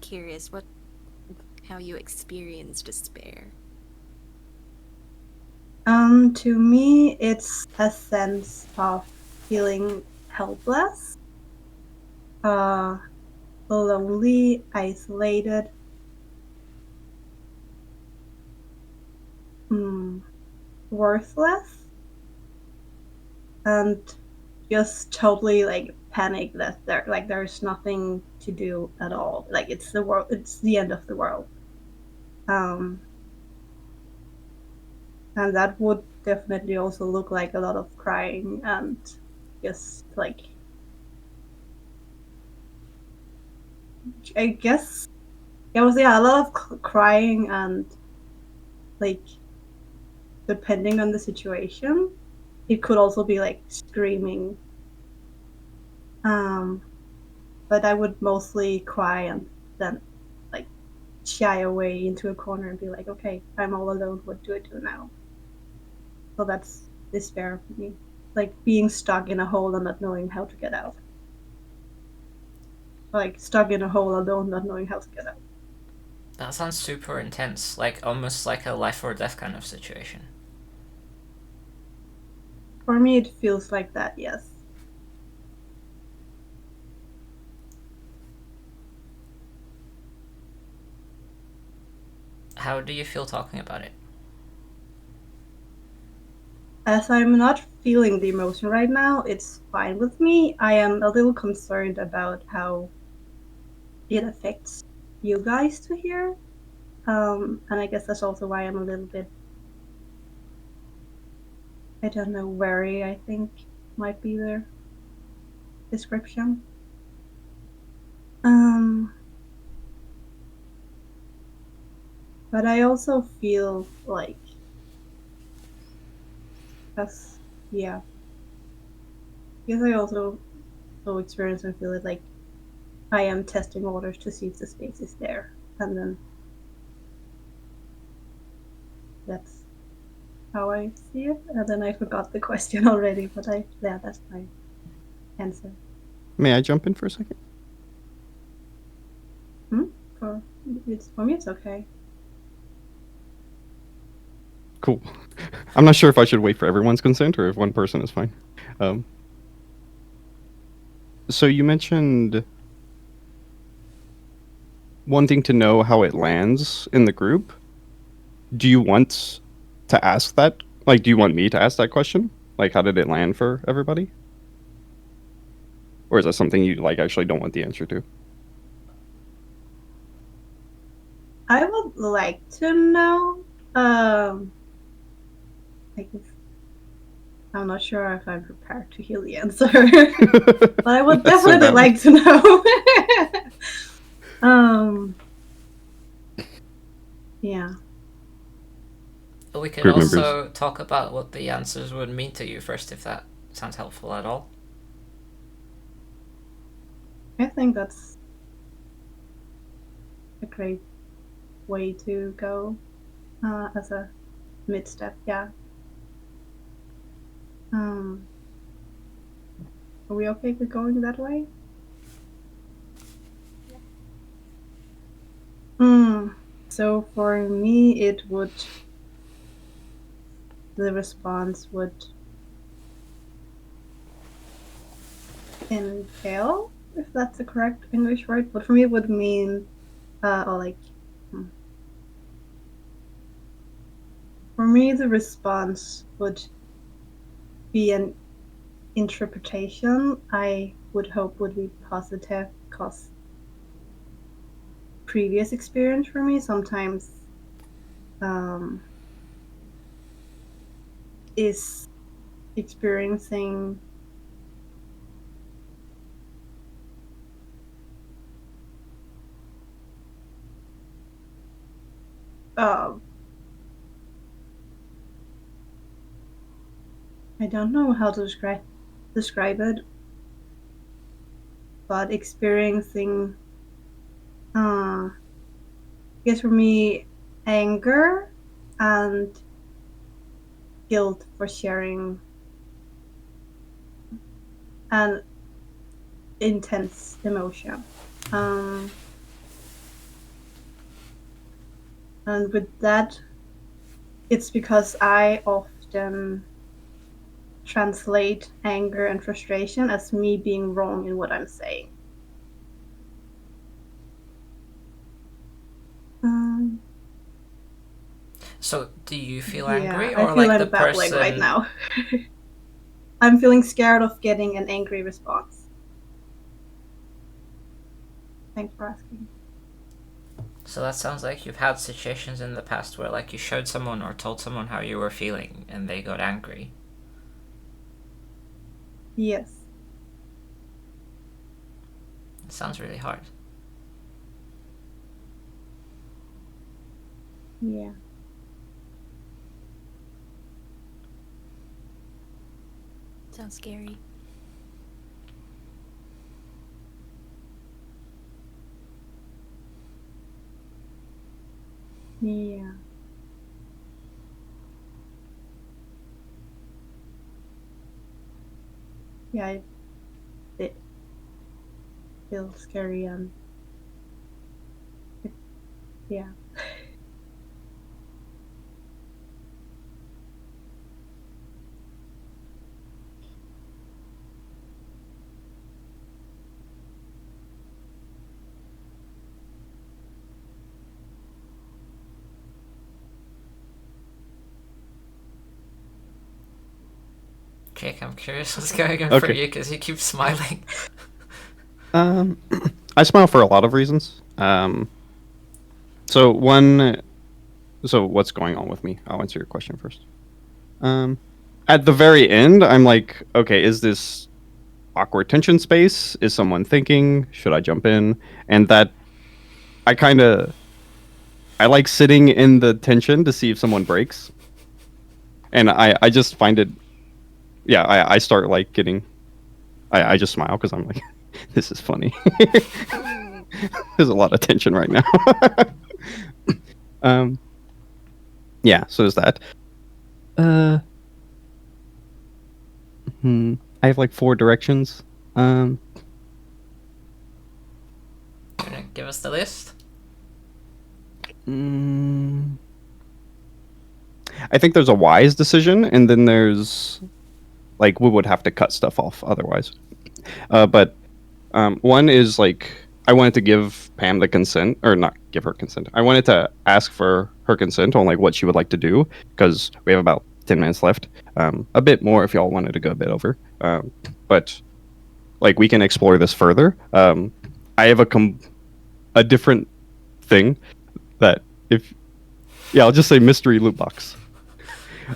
[SPEAKER 5] curious how you experience despair.
[SPEAKER 4] To me, it's a sense of feeling helpless, lonely, isolated, worthless, and just totally like panic that there's nothing to do at all. Like it's the end of the world. And that would definitely also look like a lot of crying and just like, I guess it was, yeah, a lot of crying and like, depending on the situation, it could also be like screaming. But I would mostly cry and then like shy away into a corner and be like, okay, I'm all alone. What do I do now? So that's despair for me. Like being stuck in a hole and not knowing how to get out. Like stuck in a hole alone, not knowing how to get out.
[SPEAKER 3] That sounds super intense, like almost like a life or death kind of situation.
[SPEAKER 4] For me, it feels like that, yes.
[SPEAKER 3] How do you feel talking about it?
[SPEAKER 4] As I'm not feeling the emotion right now, it's fine with me. I am a little concerned about how it affects you guys to hear. And I guess that's also why I'm a little bit, I don't know, wary, I think might be the description. But I also feel like, that's, yeah. Because I also experience and feel it like I am testing waters to see if the space is there. And then that's how I see it. And then I forgot the question already, but yeah, that's my answer.
[SPEAKER 2] May I jump in for a second?
[SPEAKER 4] For me, it's okay.
[SPEAKER 2] Cool. I'm not sure if I should wait for everyone's consent or if one person is fine. So you mentioned wanting to know how it lands in the group. Do you want to ask that? Like, do you want me to ask that question? Like, how did it land for everybody? Or is that something you like actually don't want the answer to?
[SPEAKER 4] I would like to know. Like, I'm not sure if I'm prepared to hear the answer, but I would definitely like to know. Yeah.
[SPEAKER 3] We could
[SPEAKER 2] Group
[SPEAKER 3] also
[SPEAKER 2] members.
[SPEAKER 3] talk about what the answers would mean to you first, if that sounds helpful at all.
[SPEAKER 4] I think that's a great way to go as a mid-step, yeah. Are we okay with going that way? So for me, the response would entail, if that's the correct English word, but for me it would mean, or like, for me the response would be an interpretation I would hope would be positive, because previous experience for me sometimes is experiencing I don't know how to describe it, but experiencing, I guess for me, anger and guilt for sharing an intense emotion. And with that, it's because I often translate anger and frustration as me being wrong in what I'm saying.
[SPEAKER 3] So, do you feel
[SPEAKER 4] Yeah,
[SPEAKER 3] angry,
[SPEAKER 4] I
[SPEAKER 3] or
[SPEAKER 4] feel
[SPEAKER 3] like
[SPEAKER 4] I'm
[SPEAKER 3] the
[SPEAKER 4] babbling right
[SPEAKER 3] person?
[SPEAKER 4] now. I'm feeling scared of getting an angry response. Thanks for asking.
[SPEAKER 3] So that sounds like you've had situations in the past where, like, you showed someone or told someone how you were feeling, and they got angry.
[SPEAKER 4] Yes.
[SPEAKER 3] It sounds really hard.
[SPEAKER 4] Yeah.
[SPEAKER 1] Sounds scary.
[SPEAKER 4] Yeah. Yeah, it feels scary and yeah.
[SPEAKER 3] Jake, I'm curious what's going on for
[SPEAKER 2] Okay.
[SPEAKER 3] you because you keep smiling.
[SPEAKER 2] I smile for a lot of reasons. So one, so what's going on with me? I'll answer your question first. At the very end, I'm like, okay, is this awkward tension space? Is someone thinking? Should I jump in? And that I kind of I like sitting in the tension to see if someone breaks. And I just find it, yeah, I start like getting, I just smile because I'm like, this is funny. There's a lot of tension right now. um, yeah, so there's that. Uh, I have like 4 directions. Um,
[SPEAKER 3] You gonna give us the list?
[SPEAKER 2] mm, I think there's a wise decision, and then there's like we would have to cut stuff off otherwise. But one is like I wanted to give Pam the consent, or not give her consent. I wanted to ask for her consent on like what she would like to do because we have about 10 minutes left. A bit more if y'all wanted to go a bit over. But like we can explore this further. I have a different thing that if yeah, I'll just say mystery loot box.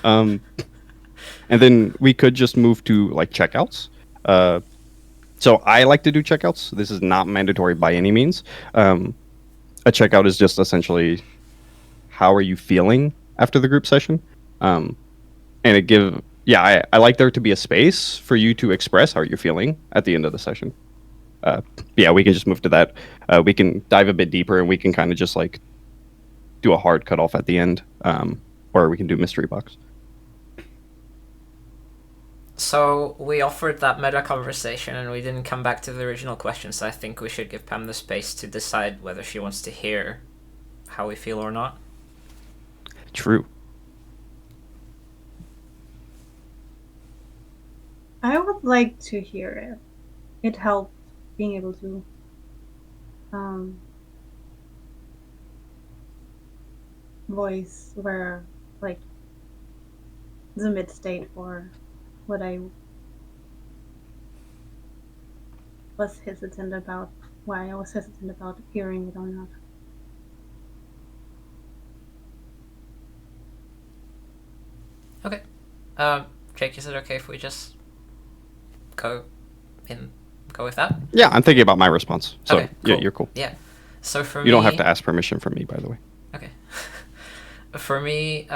[SPEAKER 2] Um, and then we could just move to like checkouts. So I like to do checkouts. This is not mandatory by any means. A checkout is just essentially how are you feeling after the group session, and it give yeah I like there to be a space for you to express how you're feeling at the end of the session. Yeah, we can just move to that. We can dive a bit deeper, and we can kind of just like do a hard cutoff at the end, or we can do mystery box.
[SPEAKER 3] So we offered that meta conversation and we didn't come back to the original question, so I think we should give Pam the space to decide whether she wants to hear how we feel or not.
[SPEAKER 2] True.
[SPEAKER 4] I would like to hear it. It helped being able to voice where like the mid state or what I was hesitant about, why I was hesitant about hearing it or not.
[SPEAKER 3] Okay. Jake, is it okay if we just go go with that?
[SPEAKER 2] Yeah, I'm thinking about my response. So
[SPEAKER 3] Okay,
[SPEAKER 2] yeah,
[SPEAKER 3] cool.
[SPEAKER 2] you're cool.
[SPEAKER 3] Yeah. So for
[SPEAKER 2] You
[SPEAKER 3] me,
[SPEAKER 2] don't have to ask permission from me, by the way.
[SPEAKER 3] Okay. For me,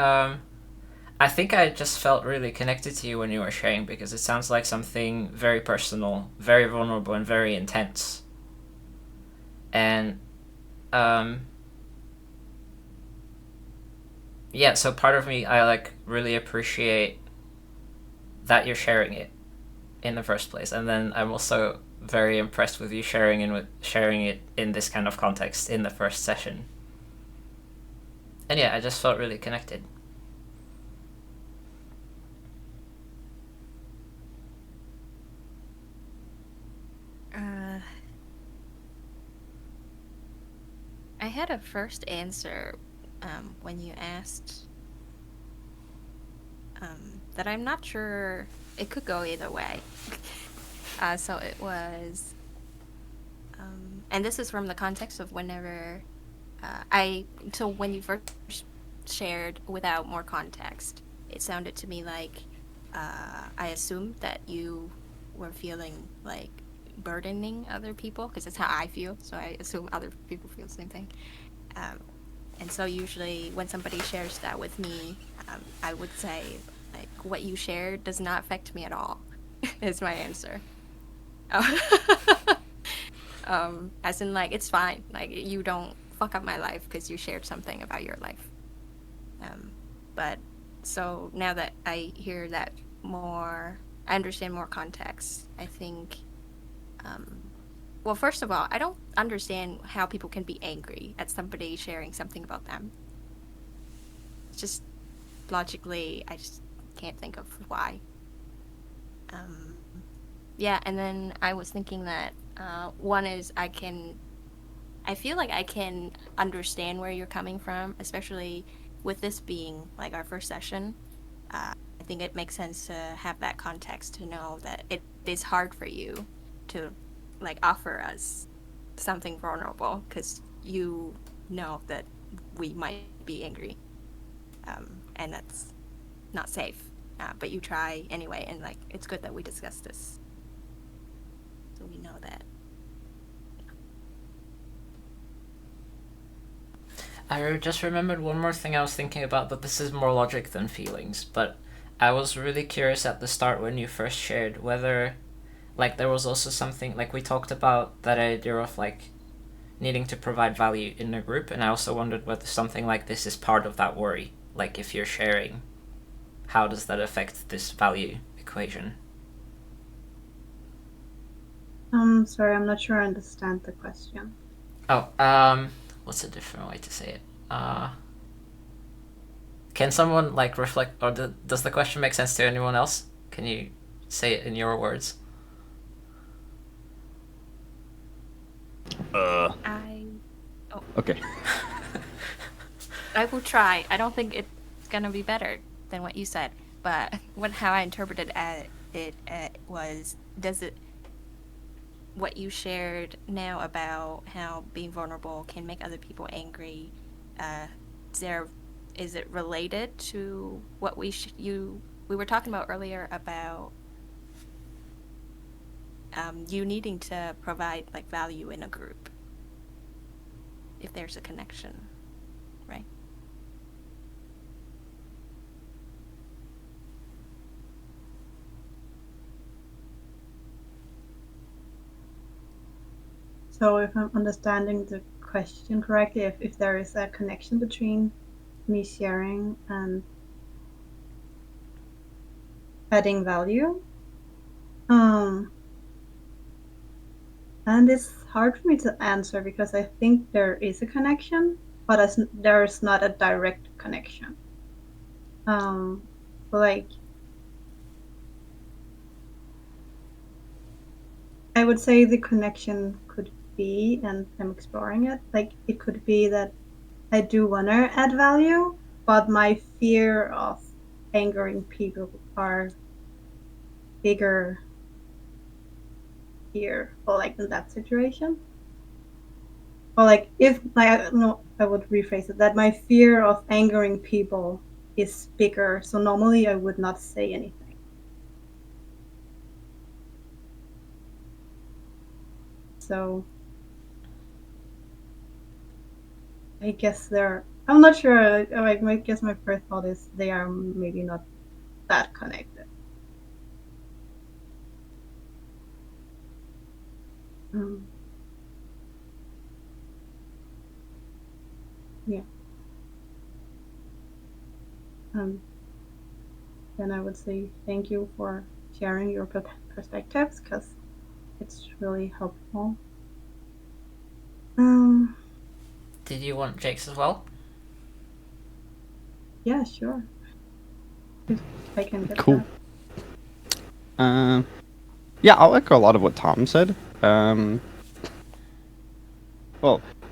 [SPEAKER 3] I think I just felt really connected to you when you were sharing because it sounds like something very personal, very vulnerable, and very intense. And yeah, so part of me, I like really appreciate that you're sharing it in the first place, and then I'm also very impressed with you sharing it in this kind of context in the first session. And yeah, I just felt really connected.
[SPEAKER 5] I had a first answer when you asked that I'm not sure. It could go either way. So it was, and this is from the context of whenever so when you first shared without more context, it sounded to me like I assumed that you were feeling like burdening other people because that's how I feel. So I assume other people feel the same thing. Um, and so usually when somebody shares that with me, I would say like what you shared does not affect me at all. Is my answer. As in like it's fine. Like you don't fuck up my life because you shared something about your life. But so now that I hear that more, I understand more context. I think, well, first of all, I don't understand how people can be angry at somebody sharing something about them. It's just logically, I just can't think of why. Yeah, and then I was thinking that one is I feel like I can understand where you're coming from, especially with this being like our first session. I think it makes sense to have that context to know that it is hard for you to like offer us something vulnerable because you know that we might be angry, and that's not safe. But you try anyway, and like it's good that we discuss this, so we know that.
[SPEAKER 3] I just remembered one more thing I was thinking about, but this is more logic than feelings. But I was really curious at the start when you first shared whether, like, there was also something, like, we talked about that idea of, like, needing to provide value in a group, and I also wondered whether something like this is part of that worry. Like, if you're sharing, how does that affect this value equation?
[SPEAKER 4] Sorry, I'm not sure I understand the question.
[SPEAKER 3] Oh, what's a different way to say it? Can someone like reflect, or does the question make sense to anyone else? Can you say it in your words?
[SPEAKER 5] I
[SPEAKER 2] Okay.
[SPEAKER 5] I will try. I don't think it's gonna be better than what you said, but how I interpreted it was does it what you shared now about how being vulnerable can make other people angry. Uh, is there is it related to what we were talking about earlier about you needing to provide like value in a group if there's a connection, right?
[SPEAKER 4] So if I'm understanding the question correctly, if there is a connection between me sharing and adding value, and it's hard for me to answer because I think there is a connection, but there's not a direct connection. Like I would say the connection could be, and I'm exploring it, like it could be that I do want to add value, but my fear of angering people are bigger here, or like in that situation. Or like if like no, I would rephrase it that my fear of angering people is bigger. So normally I would not say anything. So I guess I'm not sure. I guess my first thought is they are maybe not that connected. Um, yeah. Um, then I would say thank you for sharing your perspectives because it's really helpful. Um,
[SPEAKER 3] Did you want Jake's as well?
[SPEAKER 4] yeah, sure. If I can get
[SPEAKER 2] Cool.
[SPEAKER 4] that.
[SPEAKER 2] Yeah, I'll echo a lot of what Tom said. Well,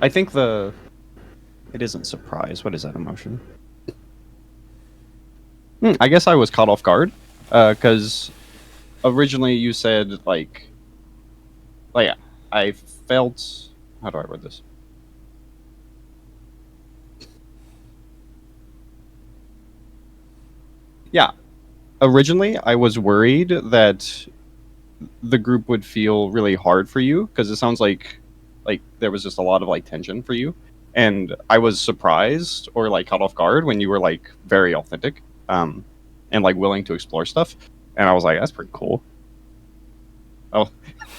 [SPEAKER 2] I think it isn't surprise. What is that emotion? I guess I was caught off guard, because originally you said like I felt. How do I word this? Yeah, originally I was worried that the group would feel really hard for you because it sounds like there was just a lot of like tension for you, and I was surprised or like caught off guard when you were like very authentic, and like willing to explore stuff, and I was like, that's pretty cool. Oh,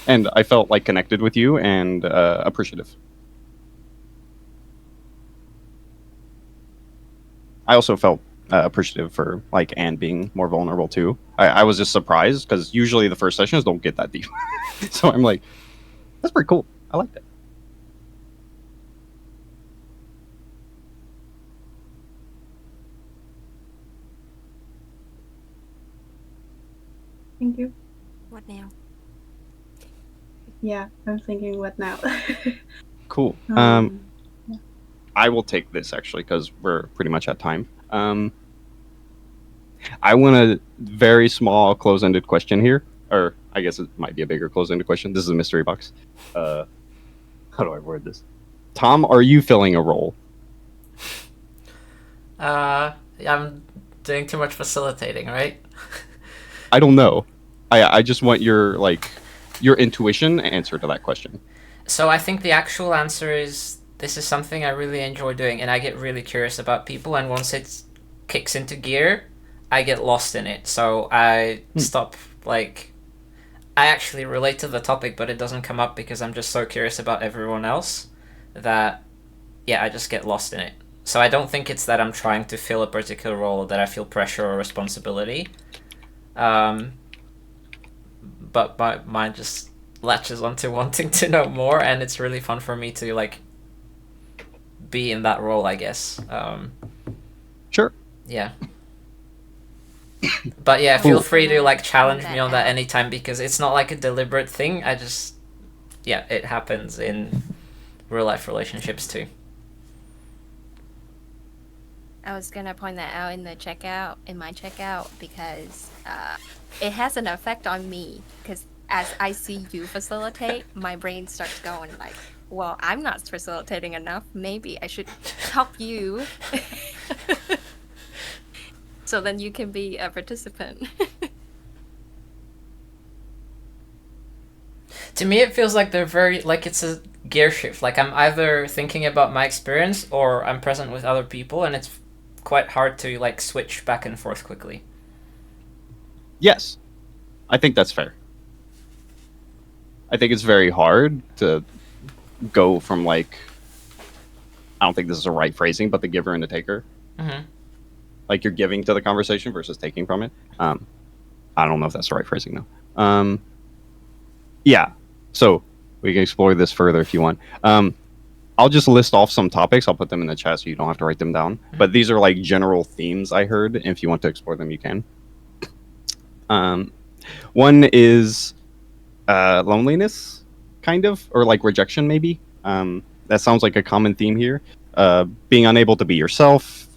[SPEAKER 2] and I felt like connected with you and appreciative. I also felt appreciative for like Anne being more vulnerable too. I was just surprised because usually the first sessions don't get that deep, so I'm like, that's pretty cool. I like that.
[SPEAKER 4] Thank you.
[SPEAKER 1] What now?
[SPEAKER 4] Yeah, I'm thinking what now?
[SPEAKER 2] Cool.
[SPEAKER 4] Yeah.
[SPEAKER 2] I will take this actually because we're pretty much at time. I want a very small close-ended question here, or I guess it might be a bigger close-ended question. This is a mystery box. How do I word this? Tom, are you filling a role?
[SPEAKER 3] I'm doing too much facilitating, right?
[SPEAKER 2] I don't know. I just want your intuition answer to that question.
[SPEAKER 3] So I think the actual answer is this is something I really enjoy doing, and I get really curious about people, and once it kicks into gear, I get lost in it. So I stop, like, I actually relate to the topic, but it doesn't come up because I'm just so curious about everyone else that, yeah, I just get lost in it. So I don't think it's that I'm trying to fill a particular role, that I feel pressure or responsibility. But my mind just latches onto wanting to know more, and it's really fun for me to like be in that role, I guess.
[SPEAKER 2] Sure.
[SPEAKER 3] Yeah. But yeah, feel free to like challenge me on that anytime, because it's not like a deliberate thing. I just, yeah, it happens in real life relationships too.
[SPEAKER 5] I was gonna point that out in my checkout, because it has an effect on me. Because as I see you facilitate, my brain starts going like, "Well, I'm not facilitating enough. Maybe I should help you." So then you can be a participant.
[SPEAKER 3] To me, it feels like they're very, like, it's a gear shift. Like, I'm either thinking about my experience or I'm present with other people, and it's quite hard to like switch back and forth quickly.
[SPEAKER 2] Yes, I think that's fair. I think it's very hard to go from like, I don't think this is the right phrasing, but the giver and the taker.
[SPEAKER 3] Mm-hmm.
[SPEAKER 2] Like you're giving to the conversation versus taking from it. I don't know if that's the right phrasing though. Yeah, so we can explore this further if you want. I'll just list off some topics. I'll put them in the chat so you don't have to write them down. Mm-hmm. But these are like general themes I heard. If you want to explore them, you can. One is loneliness, kind of, or like rejection, maybe. That sounds like a common theme here. Being unable to be yourself.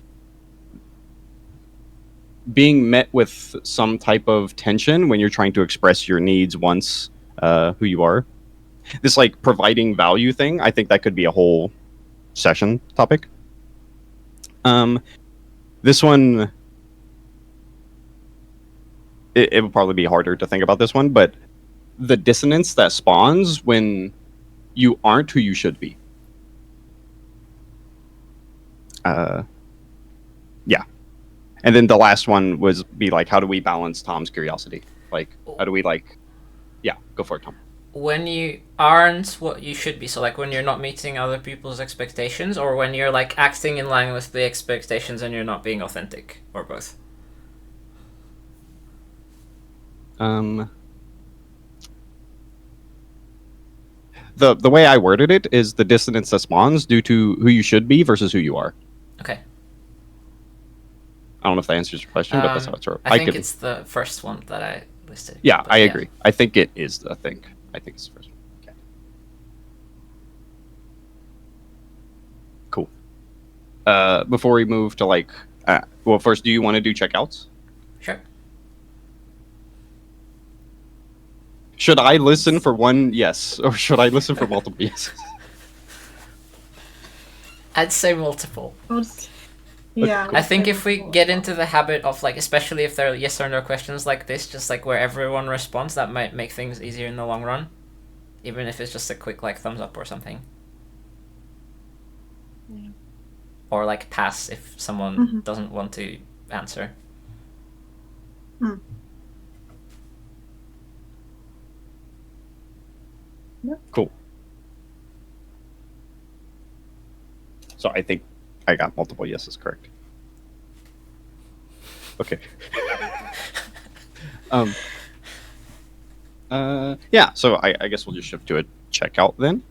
[SPEAKER 2] Being met with some type of tension when you're trying to express your needs once who you are. This like providing value thing, I think that could be a whole session topic. This one, it would probably be harder to think about this one, but the dissonance that spawns when you aren't who you should be. Yeah. And then the last one was be like, how do we balance Tom's curiosity? Like, how do we like, yeah, go for it, Tom.
[SPEAKER 3] When you aren't what you should be, so like when you're not meeting other people's expectations, or when you're like acting in line with the expectations and you're not being authentic, or both?
[SPEAKER 2] The way I worded it is the dissonance that spawns due to who you should be versus who you are.
[SPEAKER 3] Okay.
[SPEAKER 2] I don't know if that answers your question, but that's how it's.
[SPEAKER 3] I think it's the first one that I listed.
[SPEAKER 2] Yeah,
[SPEAKER 3] but
[SPEAKER 2] I agree. I think it is the thing. I think it's the first one.
[SPEAKER 3] Okay.
[SPEAKER 2] Cool. Before we move to like, well, first, do you want to do checkouts?
[SPEAKER 3] Sure.
[SPEAKER 2] Should I listen for one yes, or should I listen for multiple yeses?
[SPEAKER 3] I'd say multiple.
[SPEAKER 4] Yeah.
[SPEAKER 3] I think if we get into the habit of like, especially if there are yes or no questions like this, just like where everyone responds, that might make things easier in the long run. Even if it's just a quick like thumbs up or something.
[SPEAKER 5] Yeah.
[SPEAKER 3] Or like pass if someone doesn't want to answer.
[SPEAKER 2] Cool. So I think I got multiple yeses correct. Okay. Yeah, so I guess we'll just shift to a checkout then.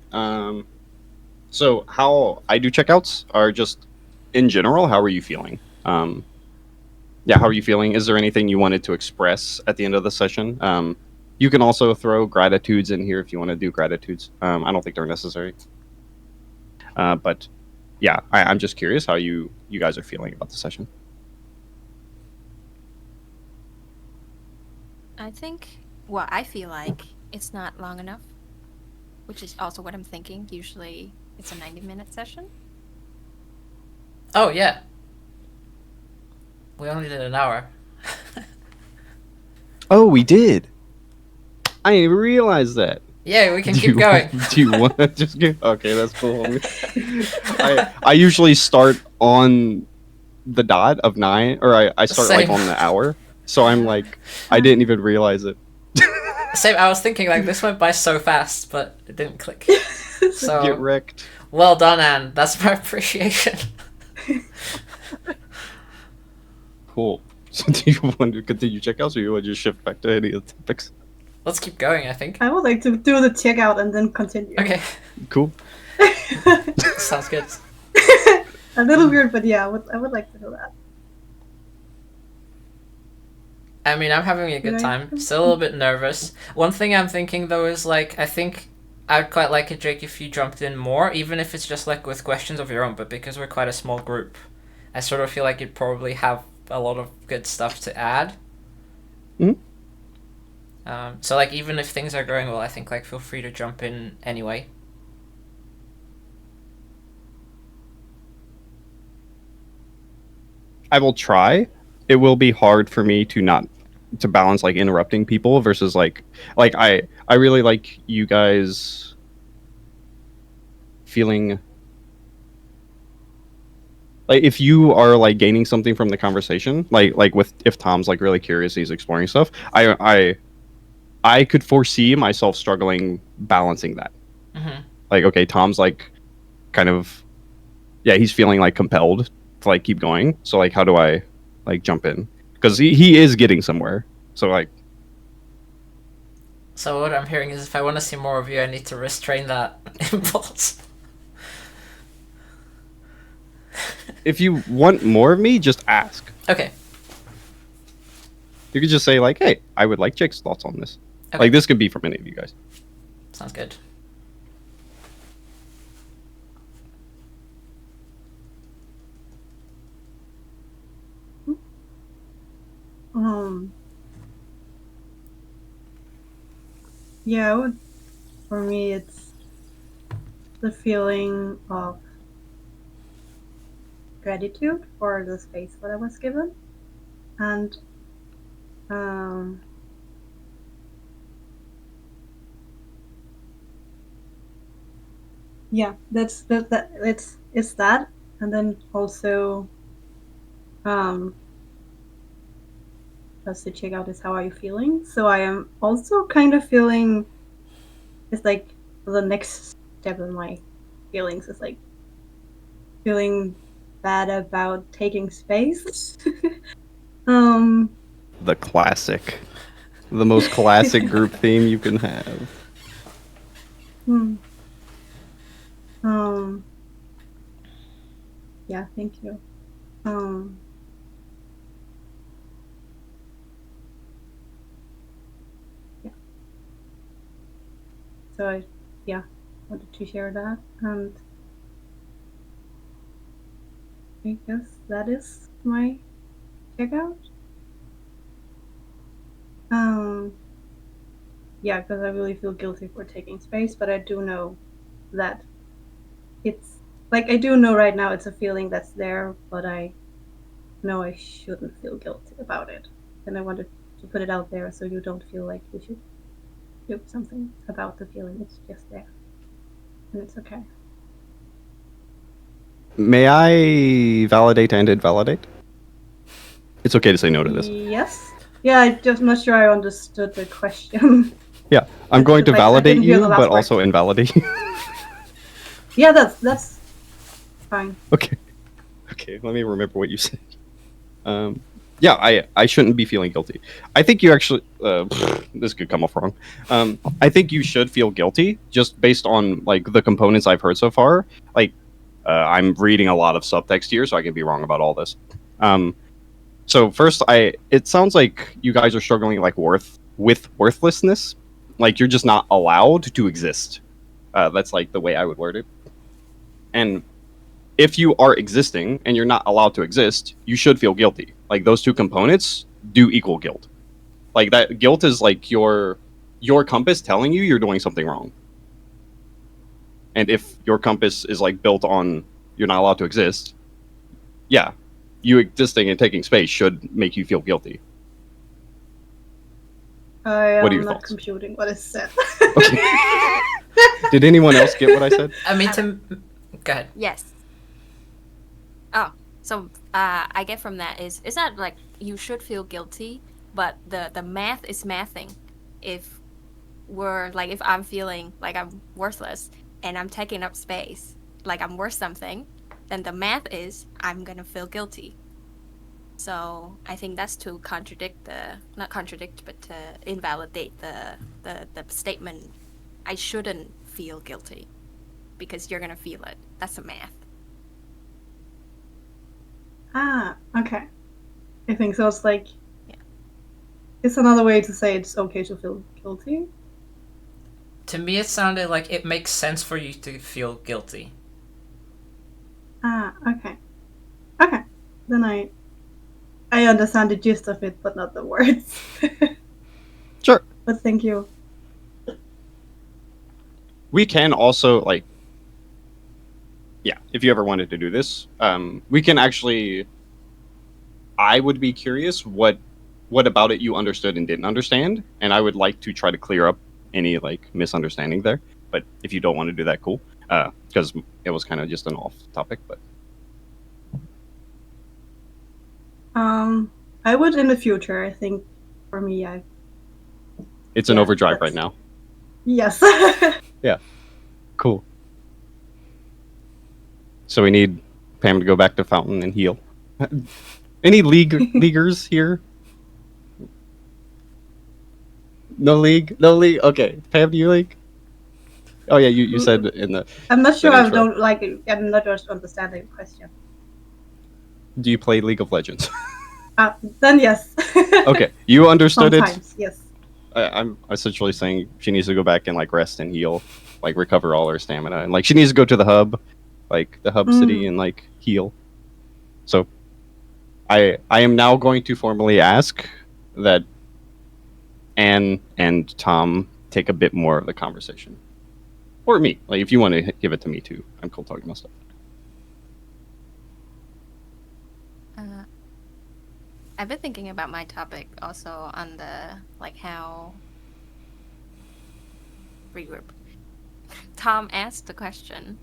[SPEAKER 2] So how I do checkouts are just in general, how are you feeling? Yeah, how are you feeling? Is there anything you wanted to express at the end of the session? You can also throw gratitudes in here if you want to do gratitudes. I don't think they're necessary. But yeah, I'm just curious how you guys are feeling about the session.
[SPEAKER 5] I think, well, I feel like it's not long enough, which is also what I'm thinking. Usually it's a 90-minute session.
[SPEAKER 3] Oh yeah. We only did an hour.
[SPEAKER 2] Oh, we did. I didn't even realize that.
[SPEAKER 3] Yeah, we can keep going.
[SPEAKER 2] Do you want to just get? Okay, that's cool. I usually start on the dot of 9, or I start like
[SPEAKER 3] Same.
[SPEAKER 2] on the hour. So I'm like, I didn't even realize it.
[SPEAKER 3] Same. I was thinking like this went by so fast, but it didn't click.
[SPEAKER 2] Get
[SPEAKER 3] So
[SPEAKER 2] wrecked.
[SPEAKER 3] well done, Anne. That's my appreciation.
[SPEAKER 2] Cool. So do you want to continue checkouts, or you want to just shift back to any of the topics?
[SPEAKER 3] Let's keep going. I think.
[SPEAKER 4] I would like to do the checkout and then continue.
[SPEAKER 3] Okay.
[SPEAKER 2] Cool.
[SPEAKER 3] Sounds good.
[SPEAKER 4] A little weird, but yeah, I would like to do that.
[SPEAKER 3] I mean, I'm having a good time. Still a little bit nervous. One thing I'm thinking though is like, I think I'd quite like it, Jake, if you jumped in more, even if it's just like with questions of your own. But because we're quite a small group, I sort of feel like you'd probably have a lot of good stuff to add. So like, even if things are going well, I think like feel free to jump in anyway.
[SPEAKER 2] I will try. It will be hard for me to balance like interrupting people versus like I really like you guys feeling like if you are like gaining something from the conversation, like with if Tom's like really curious, he's exploring stuff. I could foresee myself struggling balancing that. Like, okay, Tom's like kind of, yeah, he's feeling like compelled to like keep going. So like, how do I like jump in? Because he is getting somewhere. So like,
[SPEAKER 3] So what I'm hearing is if I want to see more of you, I need to restrain that impulse.
[SPEAKER 2] if you want more of me, just ask.
[SPEAKER 3] Okay.
[SPEAKER 2] You could just say like, hey, I would like Jake's thoughts on this.
[SPEAKER 3] Okay.
[SPEAKER 2] Like this could be from any of you guys.
[SPEAKER 3] Sounds good.
[SPEAKER 4] Yeah, for me, it's the feeling of gratitude for the space that I was given, and yeah, that's that it's that, and then also just to check out is how are you feeling. So I am also kind of feeling it's like the next step in my feelings is like feeling bad about taking space.
[SPEAKER 2] The classic, the most classic group theme you can have.
[SPEAKER 4] Yeah, thank you. So I wanted to share that, and I guess that is my checkout. Yeah, because I really feel guilty for taking space, but I do know that it's like, I do know right now it's a feeling that's there, but I know I shouldn't feel guilty about it. And I wanted to put it out there so you don't feel like you should do something about the feeling. It's just there. And it's okay.
[SPEAKER 2] May I validate and invalidate? It's okay to say no to this.
[SPEAKER 4] Yes. Yeah, I'm just not sure I understood the question.
[SPEAKER 2] Yeah, I'm going to
[SPEAKER 4] Like, I
[SPEAKER 2] validate
[SPEAKER 4] didn't hear
[SPEAKER 2] you,
[SPEAKER 4] the last
[SPEAKER 2] but
[SPEAKER 4] part.
[SPEAKER 2] also invalidate you.
[SPEAKER 4] Yeah, that's fine.
[SPEAKER 2] Okay. Okay, let me remember what you said. Yeah, I shouldn't be feeling guilty. I think you actually this could come off wrong. I think you should feel guilty just based on like the components I've heard so far. Like I'm reading a lot of subtext here, so I can be wrong about all this. So first, it sounds like you guys are struggling like with worthlessness. Like you're just not allowed to exist. That's like the way I would word it. And if you are existing and you're not allowed to exist, you should feel guilty. Like those two components do equal guilt. Like that guilt is like your compass telling you you're doing something wrong. And if your compass is like built on you're not allowed to exist, yeah, you existing and taking space should make you feel guilty.
[SPEAKER 4] I
[SPEAKER 2] What are
[SPEAKER 4] am
[SPEAKER 2] your
[SPEAKER 4] not
[SPEAKER 2] thoughts?
[SPEAKER 4] computing what is said.
[SPEAKER 2] Okay. Did anyone else get what I said?
[SPEAKER 3] I mean, go ahead.
[SPEAKER 5] Yes. Oh, so I get from that is it's not like you should feel guilty, but the math is mathing. If if I'm feeling like I'm worthless and I'm taking up space, like I'm worth something, then the math is I'm gonna feel guilty. So I think that's to not contradict, but to invalidate the statement. I shouldn't feel guilty because you're gonna feel it. That's the math.
[SPEAKER 4] Okay. I think so. It's like, it's another way to say it's okay to feel guilty.
[SPEAKER 3] To me, it sounded like it makes sense for you to feel guilty.
[SPEAKER 4] Okay. Okay. Then I understand the gist of it, but not the words.
[SPEAKER 2] Sure.
[SPEAKER 4] But thank you.
[SPEAKER 2] We can also like if you ever wanted to do this, we can actually I would be curious what about it you understood and didn't understand, and I would like to try to clear up any like misunderstanding there. But if you don't want to do that, cool. Because it was kind of just an off topic, but
[SPEAKER 4] I would in the future. I think for me,
[SPEAKER 2] it's an overdrive right now.
[SPEAKER 4] Yes.
[SPEAKER 2] Yeah. Cool. So we need Pam to go back to Fountain and heal. Any leaguers here? No league? No league? Okay. Pam, do you league? Oh yeah, you said in the
[SPEAKER 4] I'm not sure.
[SPEAKER 2] the
[SPEAKER 4] I
[SPEAKER 2] intro.
[SPEAKER 4] don't like it. I'm not just understanding the question.
[SPEAKER 2] Do you play League of Legends?
[SPEAKER 4] Then yes.
[SPEAKER 2] Okay. You understood
[SPEAKER 4] Sometimes, yes.
[SPEAKER 2] I'm essentially saying she needs to go back and like rest and heal, like recover all her stamina, and like she needs to go to the hub, like the hub city, and like heal. So, I am now going to formally ask that Anne and Tom take a bit more of the conversation, or me. Like if you want to give it to me too, I'm cool talking about stuff.
[SPEAKER 5] I've been thinking about my topic also on the how regroup. Tom asked the question,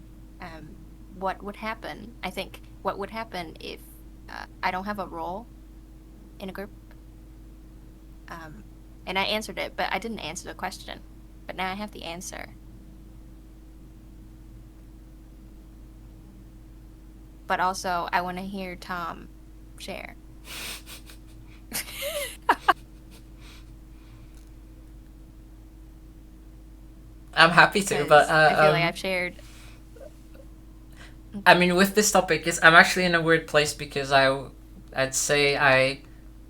[SPEAKER 5] what would happen? I think what would happen if I don't have a role in a group? And I answered it, but I didn't answer the question. But now I have the answer. But also, I want to hear Tom share.
[SPEAKER 3] I'm happy to, but
[SPEAKER 5] I feel like I've shared.
[SPEAKER 3] I mean, with this topic, I'm actually in a weird place because I'd say I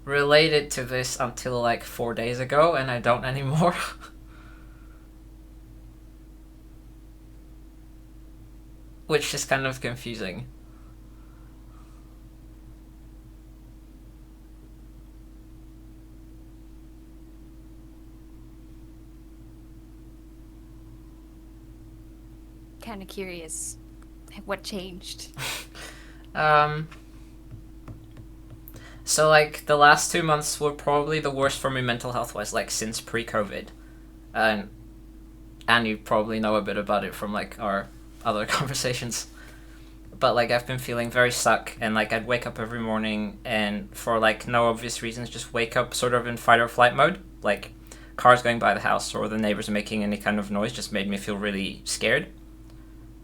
[SPEAKER 3] related to this until like 4 days ago, and I don't anymore. which is kind of confusing.
[SPEAKER 5] Kind of curious what changed.
[SPEAKER 3] So like the last 2 months were probably the worst for me mental health wise, like since pre-COVID, and you probably know a bit about it from like our other conversations. But like I've been feeling very stuck, and like I'd wake up every morning and for like no obvious reasons just wake up sort of in fight or flight mode, like cars going by the house or the neighbors making any kind of noise just made me feel really scared.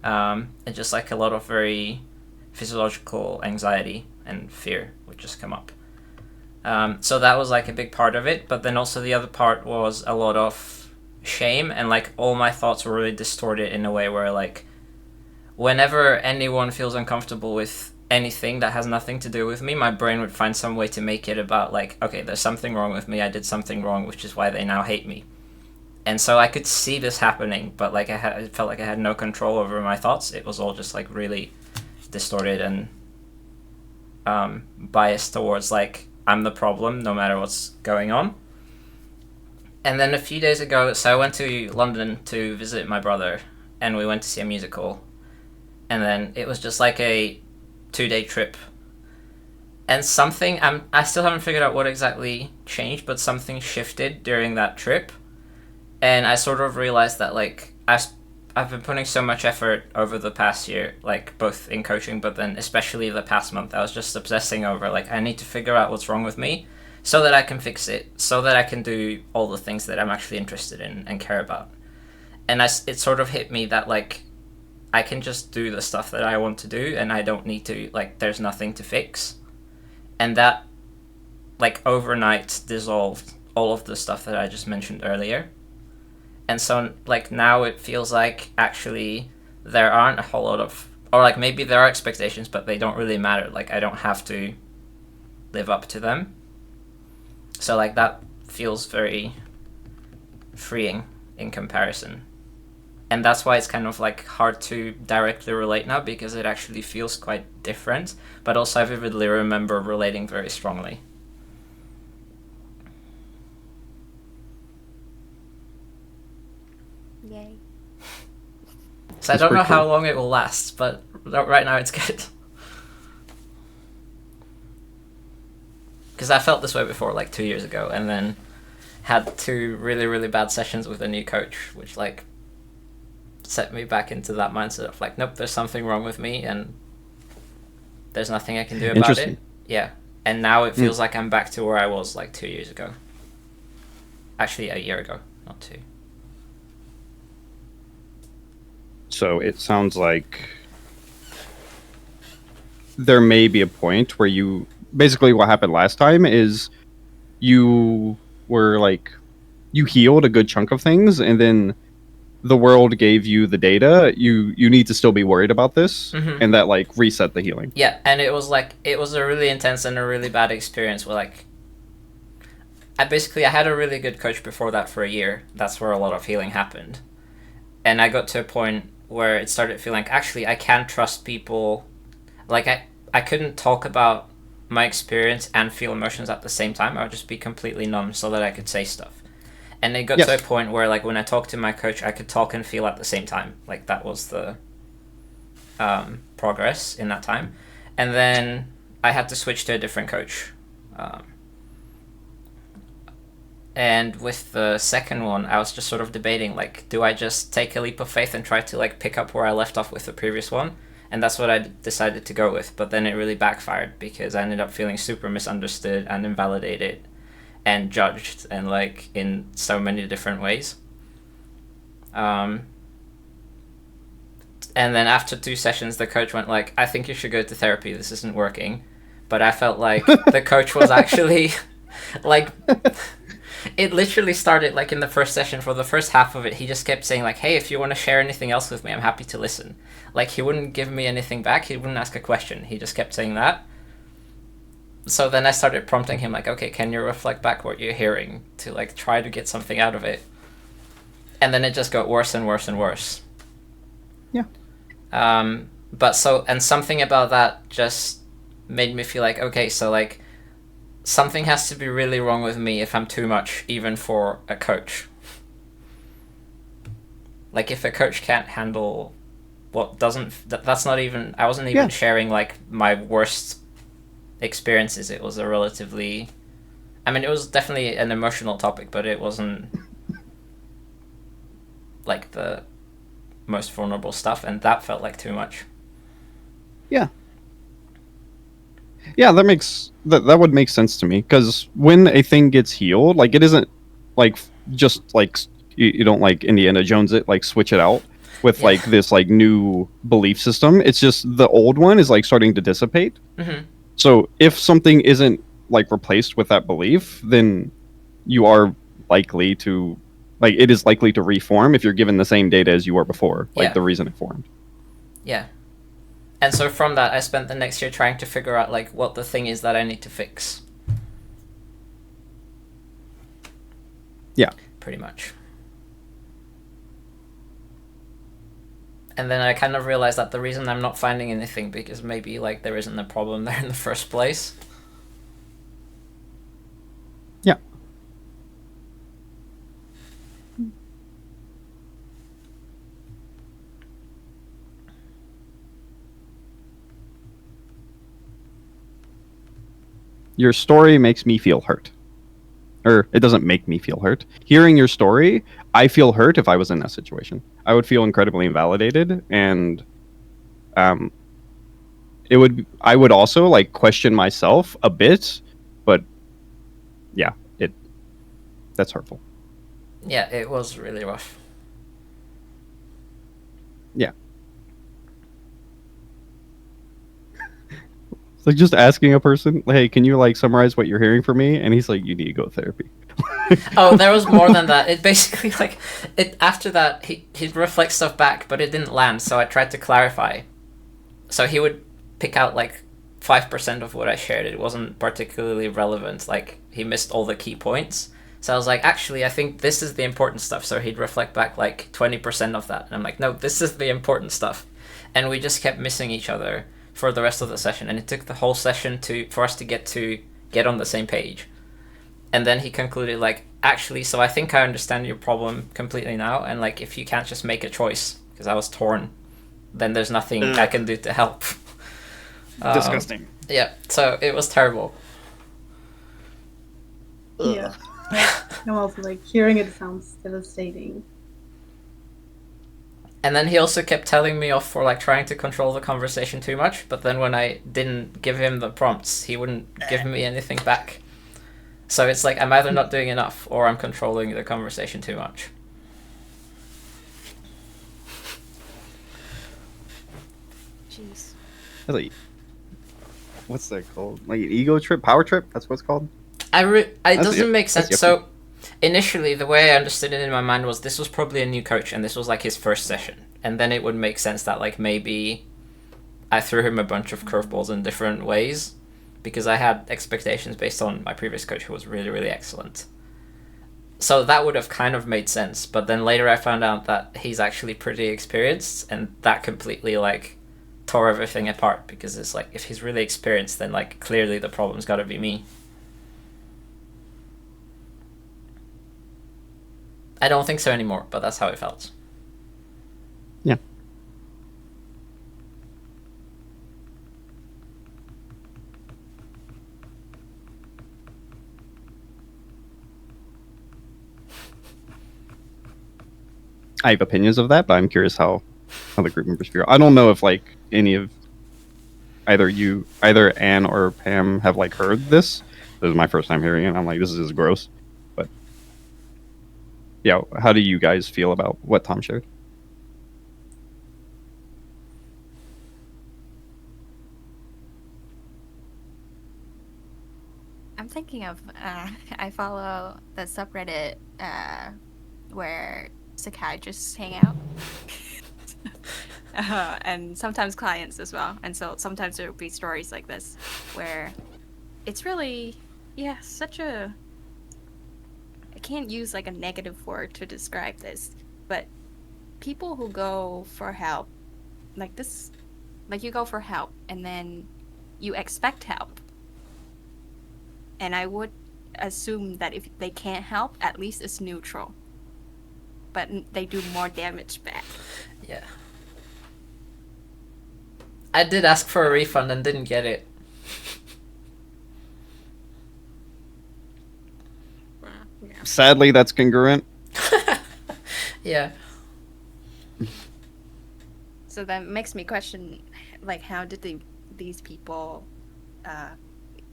[SPEAKER 3] And just like a lot of very physiological anxiety and fear would just come up. So that was like a big part of it, but then also the other part was a lot of shame, and like all my thoughts were really distorted in a way where like whenever anyone feels uncomfortable with anything that has nothing to do with me, my brain would find some way to make it about like, okay, there's something wrong with me, I did something wrong, which is why they now hate me. And so I could see this happening, but like I felt like I had no control over my thoughts. It was all just like really distorted and biased towards like I'm the problem no matter what's going on. And then a few days ago, so I went to London to visit my brother, and we went to see a musical. And then it was just like a 2-day trip. And something, I still haven't figured out what exactly changed, but something shifted during that trip. And I sort of realized that like I've been putting so much effort over the past year, like both in coaching, but then especially the past month, I was just obsessing over like I need to figure out what's wrong with me so that I can fix it, so that I can do all the things that I'm actually interested in and care about. And it sort of hit me that like I can just do the stuff that I want to do, and I don't need to, like, there's nothing to fix. And that like overnight dissolved all of the stuff that I just mentioned earlier. And so, like, now it feels like actually there aren't a whole lot of, or like maybe there are expectations, but they don't really matter. Like, I don't have to live up to them. So, like, that feels very freeing in comparison. And that's why it's kind of, like, hard to directly relate now, because it actually feels quite different. But also I vividly remember relating very strongly.
[SPEAKER 5] Yay.
[SPEAKER 3] So I don't know how long it will last, but right now it's good. Because I felt this way before, like 2 years ago, and then had 2 really, really bad sessions with a new coach, which like set me back into that mindset of like, nope, there's something wrong with me, and there's nothing I can do about it. Yeah. And now it feels like I'm back to where I was like 2 years ago. Actually, a year ago, not 2.
[SPEAKER 2] So it sounds like there may be a point where you basically what happened last time is you were like you healed a good chunk of things, and then the world gave you the data. You need to still be worried about this, and that like reset the healing.
[SPEAKER 3] Yeah, and it was a really intense and a really bad experience where like I had a really good coach before that for a year. That's where a lot of healing happened. And I got to a point where it started feeling like, actually, I can't trust people. Like, I couldn't talk about my experience and feel emotions at the same time. I would just be completely numb so that I could say stuff. And it got to a point where, like, when I talked to my coach, I could talk and feel at the same time. Like, that was the progress in that time. And then I had to switch to a different coach. And with the second one, I was just sort of debating, like, do I just take a leap of faith and try to, like, pick up where I left off with the previous one? And that's what I decided to go with. But then it really backfired because I ended up feeling super misunderstood and invalidated and judged, and, like, in so many different ways. And then after 2 sessions, the coach went, like, I think you should go to therapy. This isn't working. But I felt like the coach was actually, like... It literally started, like, in the first session. For the first half of it, he just kept saying, like, hey, if you want to share anything else with me, I'm happy to listen. Like, he wouldn't give me anything back. He wouldn't ask a question. He just kept saying that. So then I started prompting him, like, okay, can you reflect back what you're hearing to, like, try to get something out of it? And then it just got worse and worse and worse.
[SPEAKER 2] Yeah.
[SPEAKER 3] But so, and something about that just made me feel like, okay, so like something has to be really wrong with me if I'm too much, even for a coach. Like if a coach can't handle what doesn't, that's not even, I wasn't even sharing like my worst experiences. It was a relatively, I mean, it was definitely an emotional topic, but it wasn't like the most vulnerable stuff, and that felt like too much.
[SPEAKER 2] Yeah, that would make sense to me, because when a thing gets healed, like it isn't like just like you don't like Indiana Jones it, like switch it out with like this like new belief system. It's just the old one is like starting to dissipate. So if something isn't like replaced with that belief, then you are likely to, like, it is likely to reform if you're given the same data as you were before, like the reason it formed.
[SPEAKER 3] Yeah. And so from that, I spent the next year trying to figure out like what the thing is that I need to fix.
[SPEAKER 2] Yeah.
[SPEAKER 3] Pretty much. And then I kind of realized that the reason I'm not finding anything, because maybe like there isn't a problem there in the first place.
[SPEAKER 2] Yeah. Your story makes me feel hurt. Or it doesn't make me feel hurt. Hearing your story, I feel hurt if I was in that situation. I would feel incredibly invalidated, and I would also like question myself a bit, but yeah, that's hurtful.
[SPEAKER 3] Yeah, it was really rough.
[SPEAKER 2] Yeah. It's like just asking a person, hey, can you like summarize what you're hearing from me? And he's like, you need to go to therapy.
[SPEAKER 3] Oh, there was more than that. It basically like it after that he'd reflect stuff back, but it didn't land, so I tried to clarify. So he would pick out like 5% of what I shared. It wasn't particularly relevant. Like he missed all the key points. So I was like, actually, I think this is the important stuff. So he'd reflect back like 20% of that. And I'm like, no, this is the important stuff. And we just kept missing each other for the rest of the session. And it took the whole session for us to get on the same page. And then he concluded like, actually, so I think I understand your problem completely now. And like, if you can't just make a choice, because I was torn, then there's nothing I can do to help.
[SPEAKER 6] Disgusting.
[SPEAKER 3] Yeah, so it was terrible.
[SPEAKER 4] Yeah. I'm also like, hearing it sounds devastating.
[SPEAKER 3] And then he also kept telling me off for like trying to control the conversation too much, but then when I didn't give him the prompts, he wouldn't give me anything back. So it's like I'm either not doing enough or I'm controlling the conversation too much.
[SPEAKER 5] Jeez.
[SPEAKER 2] Like, what's that called? Like an ego trip? Power trip? That's what it's called?
[SPEAKER 3] It doesn't make sense. So initially, the way I understood it in my mind was this was probably a new coach and this was like his first session. And then it would make sense that like maybe I threw him a bunch of curveballs in different ways because I had expectations based on my previous coach who was really, really excellent. So that would have kind of made sense. But then later I found out that he's actually pretty experienced, and that completely like tore everything apart, because it's like if he's really experienced, then like clearly the problem's got to be me. I don't think so anymore, but that's how it felt.
[SPEAKER 2] Yeah. I have opinions of that, but I'm curious how the group members feel. I don't know if like any of either Anne or Pam have like heard this. This is my first time hearing it. I'm like, this is gross. But yeah, how do you guys feel about what Tom shared?
[SPEAKER 5] I'm thinking of I follow the subreddit where psychiatrists hang out. And sometimes clients as well. And so sometimes there will be stories like this where it's really, such a... I can't use like a negative word to describe this, but people who go for help like this, like you go for help and then you expect help. And I would assume that if they can't help, at least it's neutral. But they do more damage back.
[SPEAKER 3] Yeah. I did ask for a refund and didn't get it.
[SPEAKER 2] Sadly, that's congruent.
[SPEAKER 3] Yeah.
[SPEAKER 5] So that makes me question, like, how did these people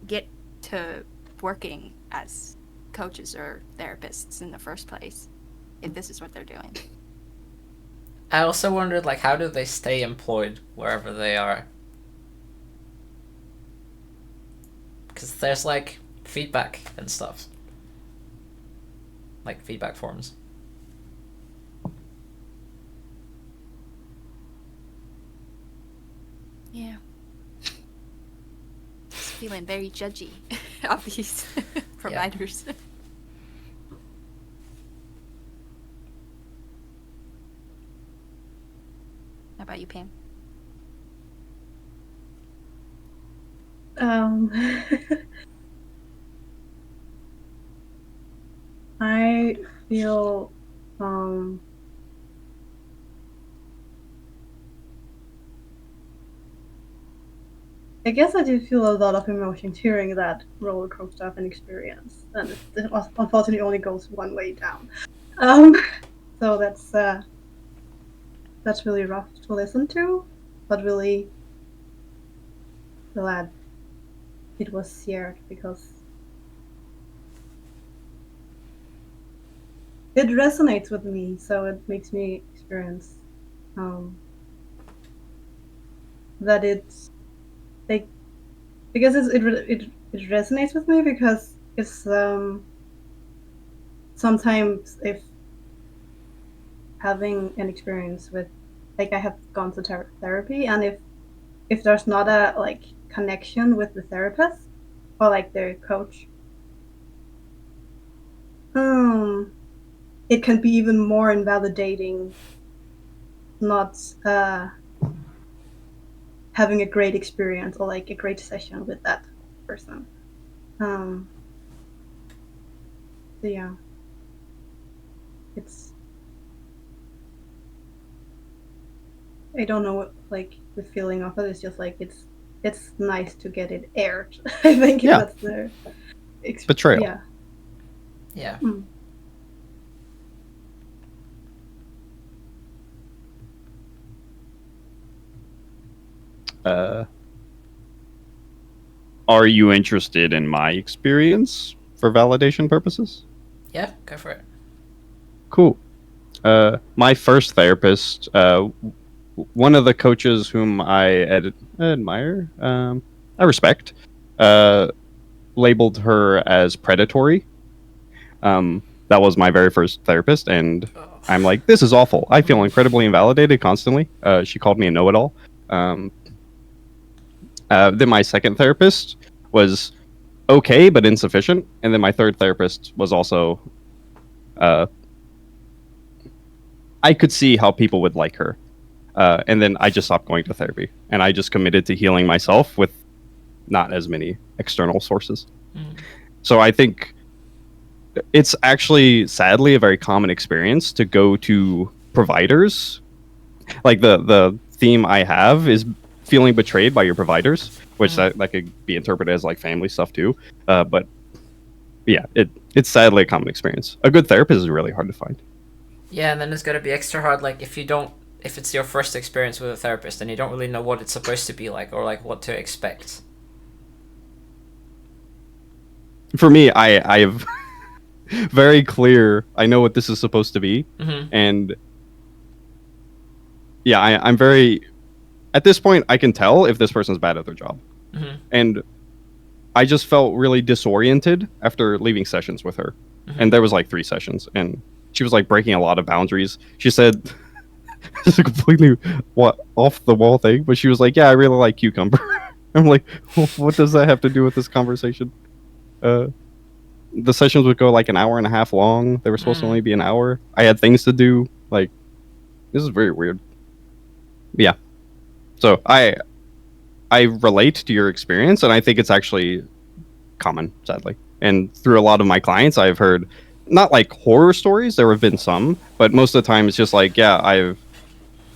[SPEAKER 5] get to working as coaches or therapists in the first place, if this is what they're doing?
[SPEAKER 3] I also wondered, like, how do they stay employed wherever they are? Because there's, like, feedback and stuff. Like, feedback forms.
[SPEAKER 5] Yeah. Just feeling very judgy of these providers. How about you, Pam?
[SPEAKER 4] I feel I guess I did feel a lot of emotions hearing that roller coaster of an experience, and it unfortunately only goes one way down. So that's really rough to listen to, but really glad it was shared because it resonates with me. So it makes me experience that it's like, because it resonates with me because it's sometimes if having an experience with, like, I have gone to therapy, and if there's not a like connection with the therapist or like their coach, it can be even more invalidating not having a great experience or like a great session with that person. So yeah, it's, I don't know what, like, the feeling of it is just like it's nice to get it aired. I think that's the
[SPEAKER 2] betrayal.
[SPEAKER 4] Yeah.
[SPEAKER 3] Yeah.
[SPEAKER 2] Are you interested in my experience for validation purposes?
[SPEAKER 3] Yeah, go for it.
[SPEAKER 2] Cool. My first therapist, one of the coaches whom I admire, I respect, labeled her as predatory. That was my very first therapist, and I'm like, this is awful. I feel incredibly invalidated constantly. She called me a know-it-all. Then my second therapist was okay, but insufficient. And then my third therapist was also... I could see how people would like her. And then I just stopped going to therapy. And I just committed to healing myself with not as many external sources. So I think it's actually, sadly, a very common experience to go to providers. Like the theme I have is feeling betrayed by your providers, which that could be interpreted as like family stuff too. But yeah, it's sadly a common experience. A good therapist is really hard to find.
[SPEAKER 3] Yeah, and then it's gonna be extra hard, like, if it's your first experience with a therapist and you don't really know what it's supposed to be like or like what to expect.
[SPEAKER 2] For me, I have very clear. I know what this is supposed to be, and yeah, I'm very. At this point, I can tell if this person's bad at their job, and I just felt really disoriented after leaving sessions with her, and there was like 3 sessions, and she was like breaking a lot of boundaries. She said, "It's a completely off the wall thing," but she was like, "Yeah, I really like cucumber." I'm like, well, what does that have to do with this conversation? The sessions would go like an hour and a half long. They were supposed to only be an hour. I had things to do. Like, this is very weird. Yeah. So I relate to your experience, and I think it's actually common, sadly. And through a lot of my clients, I've heard not like horror stories. There have been some, but most of the time it's just like, yeah,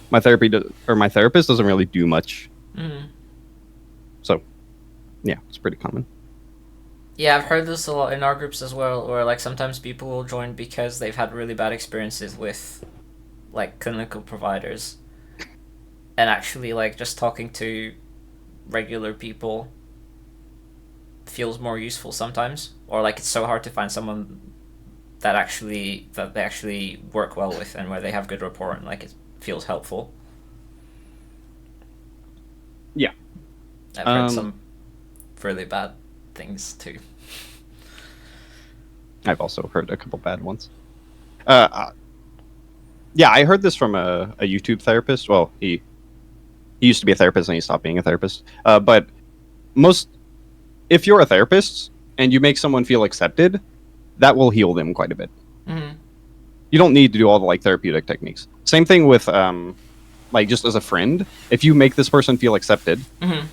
[SPEAKER 2] my my therapist doesn't really do much.
[SPEAKER 3] Mm.
[SPEAKER 2] So, yeah, it's pretty common.
[SPEAKER 3] Yeah, I've heard this a lot in our groups as well, where like sometimes people will join because they've had really bad experiences with like clinical providers, and actually like just talking to regular people feels more useful sometimes, or like it's so hard to find someone that they actually work well with and where they have good rapport and like it feels helpful.
[SPEAKER 2] Yeah.
[SPEAKER 3] I've heard some really bad things too.
[SPEAKER 2] I've also heard a couple bad ones. Yeah, I heard this from a YouTube therapist. Well, he used to be a therapist and he stopped being a therapist. But if you're a therapist and you make someone feel accepted, that will heal them quite a bit.
[SPEAKER 3] Mm-hmm.
[SPEAKER 2] You don't need to do all the like therapeutic techniques. Same thing with like just as a friend. If you make this person feel accepted,
[SPEAKER 3] Mm-hmm.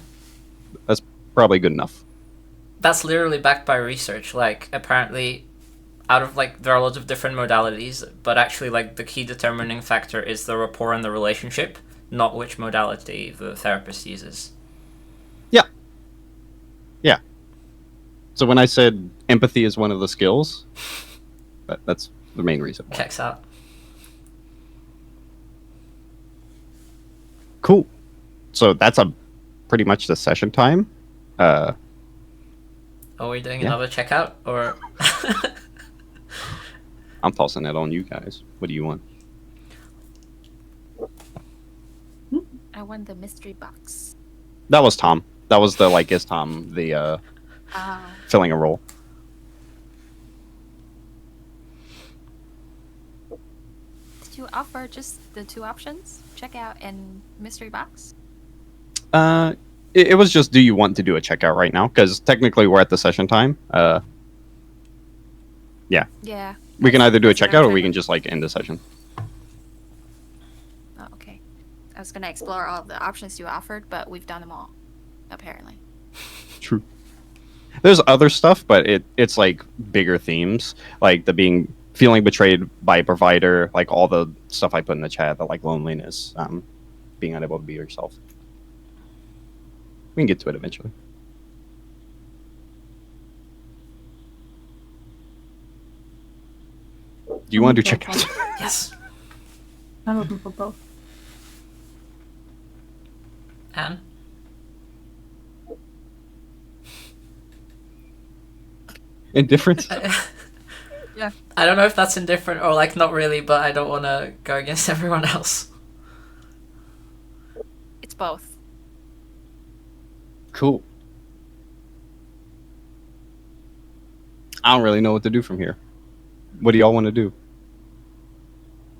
[SPEAKER 2] that's probably good enough.
[SPEAKER 3] That's literally backed by research. Like apparently, out of like there are loads of different modalities, but actually like the key determining factor is the rapport in the relationship, not which modality the therapist uses.
[SPEAKER 2] Yeah. Yeah. So when I said empathy is one of the skills, that's the main reason why.
[SPEAKER 3] Checks out.
[SPEAKER 2] Cool. So that's pretty much the session time.
[SPEAKER 3] Are we doing
[SPEAKER 2] Yeah.
[SPEAKER 3] another checkout or?
[SPEAKER 2] I'm tossing it on you guys. What do you want?
[SPEAKER 5] I want the mystery box.
[SPEAKER 2] That was Tom. That was the like is Tom the filling a role.
[SPEAKER 5] Did you offer just the two options, checkout and mystery box?
[SPEAKER 2] It was just, do you want to do a checkout right now? Because technically we're at the session time. Yeah.
[SPEAKER 5] Yeah.
[SPEAKER 2] We can either do a
[SPEAKER 5] That's what I'm
[SPEAKER 2] checkout or
[SPEAKER 5] trying
[SPEAKER 2] we
[SPEAKER 5] to-
[SPEAKER 2] can just like end the session.
[SPEAKER 5] Oh, okay. I was gonna explore all the options you offered, but we've done them all, apparently.
[SPEAKER 2] True. There's other stuff, but it's like bigger themes, like feeling betrayed by a provider, like all the stuff I put in the chat, the like loneliness, being unable to be yourself. We can get to it eventually. Do you want to do checkouts?
[SPEAKER 3] Yes.
[SPEAKER 4] I'm open for both.
[SPEAKER 3] Anne?
[SPEAKER 2] Indifference?
[SPEAKER 5] Yeah.
[SPEAKER 3] I don't know if that's indifferent or like not really, but I don't want to go against everyone else.
[SPEAKER 5] It's both.
[SPEAKER 2] Cool. I don't really know what to do from here. What do y'all want to do?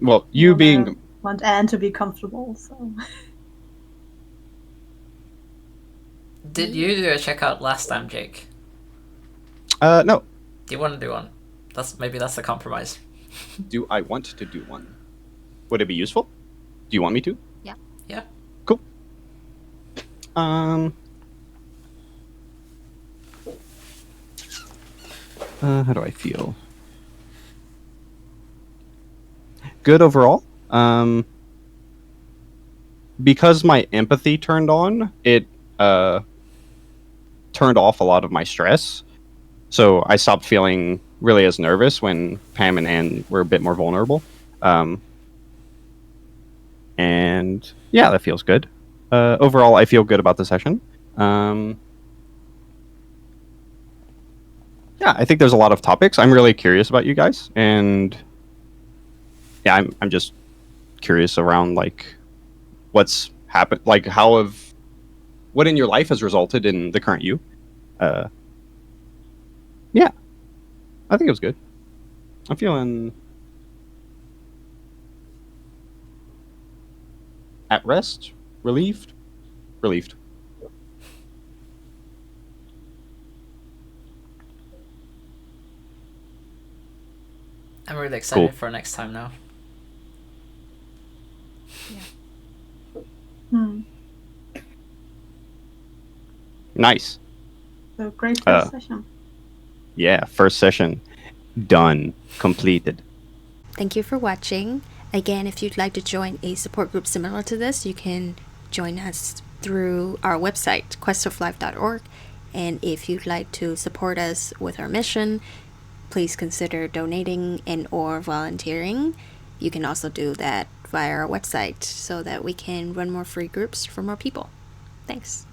[SPEAKER 2] Well, you
[SPEAKER 4] I
[SPEAKER 2] being...
[SPEAKER 4] want Anne to be comfortable, so.
[SPEAKER 3] Did you do a checkout last time, Jake?
[SPEAKER 2] No.
[SPEAKER 3] Do you want to do one? Maybe that's the compromise.
[SPEAKER 2] Do I want to do one? Would it be useful? Do you want me to?
[SPEAKER 5] Yeah.
[SPEAKER 3] Yeah.
[SPEAKER 2] Cool. How do I feel? Good overall. Because my empathy turned on, it turned off a lot of my stress. So I stopped feeling really as nervous when Pam and Anne were a bit more vulnerable. And yeah, that feels good. Overall, I feel good about the session. Yeah, I think there's a lot of topics. I'm really curious about you guys, and yeah, I'm just curious around like what's happened, like what in your life has resulted in the current you. Yeah, I think it was good. I'm feeling at rest, relieved.
[SPEAKER 3] I'm really excited
[SPEAKER 2] Cool.
[SPEAKER 3] for next time now.
[SPEAKER 2] Nice.
[SPEAKER 4] So great first session.
[SPEAKER 2] Yeah, first session done, completed.
[SPEAKER 1] Thank you for watching. Again, if you'd like to join a support group similar to this, you can join us through our website, questoflife.org. And if you'd like to support us with our mission, please consider donating and or volunteering. You can also do that via our website so that we can run more free groups for more people. Thanks.